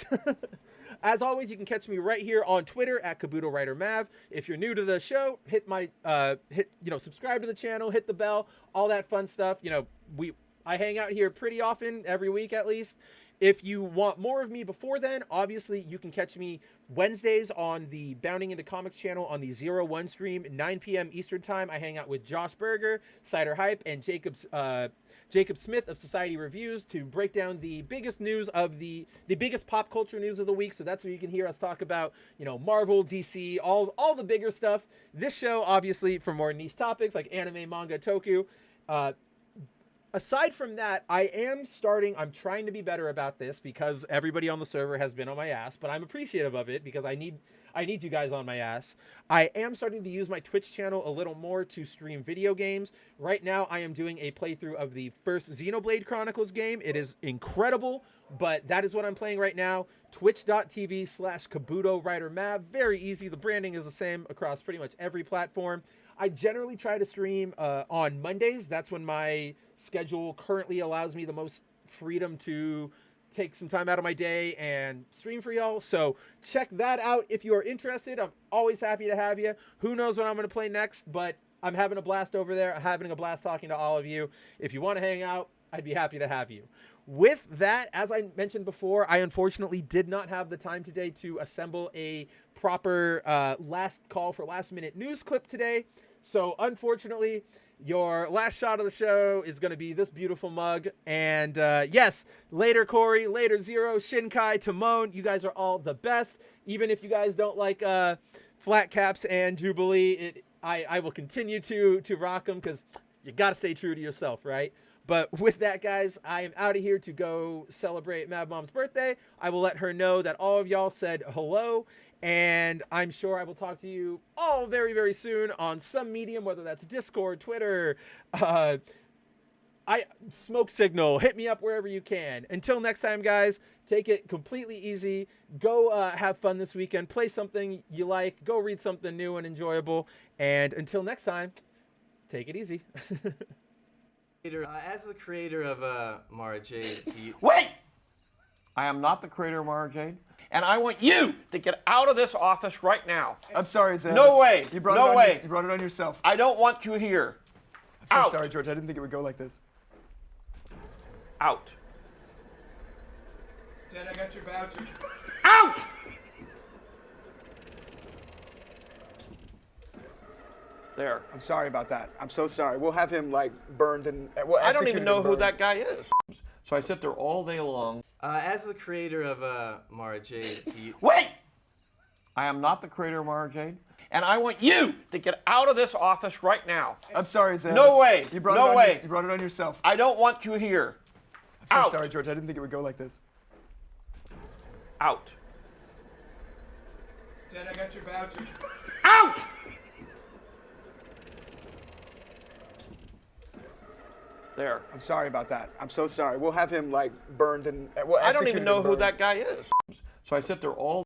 As always, you can catch me right here on Twitter at Kabuto Writer Mav. If you're new to the show, hit subscribe to the channel, hit the bell, all that fun stuff. You know, I hang out here pretty often, every week at least. If you want more of me before then, obviously you can catch me Wednesdays on the Bounding Into Comics channel on the 01 stream, 9 p.m. Eastern time. I hang out with Josh Berger, Cider Hype, and Jacob Smith of Society Reviews to break down the biggest news of the biggest pop culture news of the week. So that's where you can hear us talk about, you know, Marvel, DC, all the bigger stuff. This show, obviously, for more niche topics like anime, manga, toku. Aside from that, I'm trying to be better about this because everybody on the server has been on my ass, but I'm appreciative of it because I need you guys on my ass. I am starting to use my Twitch channel a little more to stream video games. Right now, I am doing a playthrough of the first Xenoblade Chronicles game. It is incredible, but that is what I'm playing right now. Twitch.tv/Kabuto Writer Mav. Very easy. The branding is the same across pretty much every platform. I generally try to stream on Mondays. That's when my schedule currently allows me the most freedom to take some time out of my day and stream for y'all. So check that out if you are interested. I'm always happy to have you. Who knows what I'm going to play next, but I'm having a blast over there. I'm having a blast talking to all of you. If you want to hang out, I'd be happy to have you. With that, as I mentioned before, I unfortunately did not have the time today to assemble a proper last call for last minute news clip today. So unfortunately, your last shot of the show is going to be this beautiful mug. And yes, later Corey, later Zero, Shinkai, Timon, you guys are all the best. Even if you guys don't like Flat Caps and Jubilee, I will continue to rock them because you got to stay true to yourself, right? But with that, guys, I am out of here to go celebrate Mad Mom's birthday. I will let her know that all of y'all said hello, and I'm sure I will talk to you all very, very soon on some medium, whether that's Discord, Twitter, Smoke Signal. Hit me up wherever you can. Until next time, guys, take it completely easy. Go have fun this weekend. Play something you like. Go read something new and enjoyable. And until next time, take it easy. As the creator of Mara Jade, Wait! I am not the creator of Mara Jade, and I want you to get out of this office right now. I'm sorry, Zeb. No way. You brought No it on way. You brought it on yourself. I don't want you here. I'm so Out. sorry, George. I didn't think it would go like this. Out. Ted, I got your voucher. Out! There. I'm sorry about that. I'm so sorry. We'll have him like burned and we'll I don't execute even him know and who burned. that guy is. So I sit there all day long. as the creator of Mara Jade, Wait! I am not the creator of Mara Jade, and I want you to get out of this office right now. I'm sorry, Zeb. No way. You brought No it on way. You brought it on yourself. I don't want you here. I'm so Out. sorry, George. I didn't think it would go like this. Out. Ted, I got your voucher. Out! There. I'm sorry about that. I'm so sorry. We'll have him like burned and we'll I don't execute even him know and who burned. that guy is. So I sit there all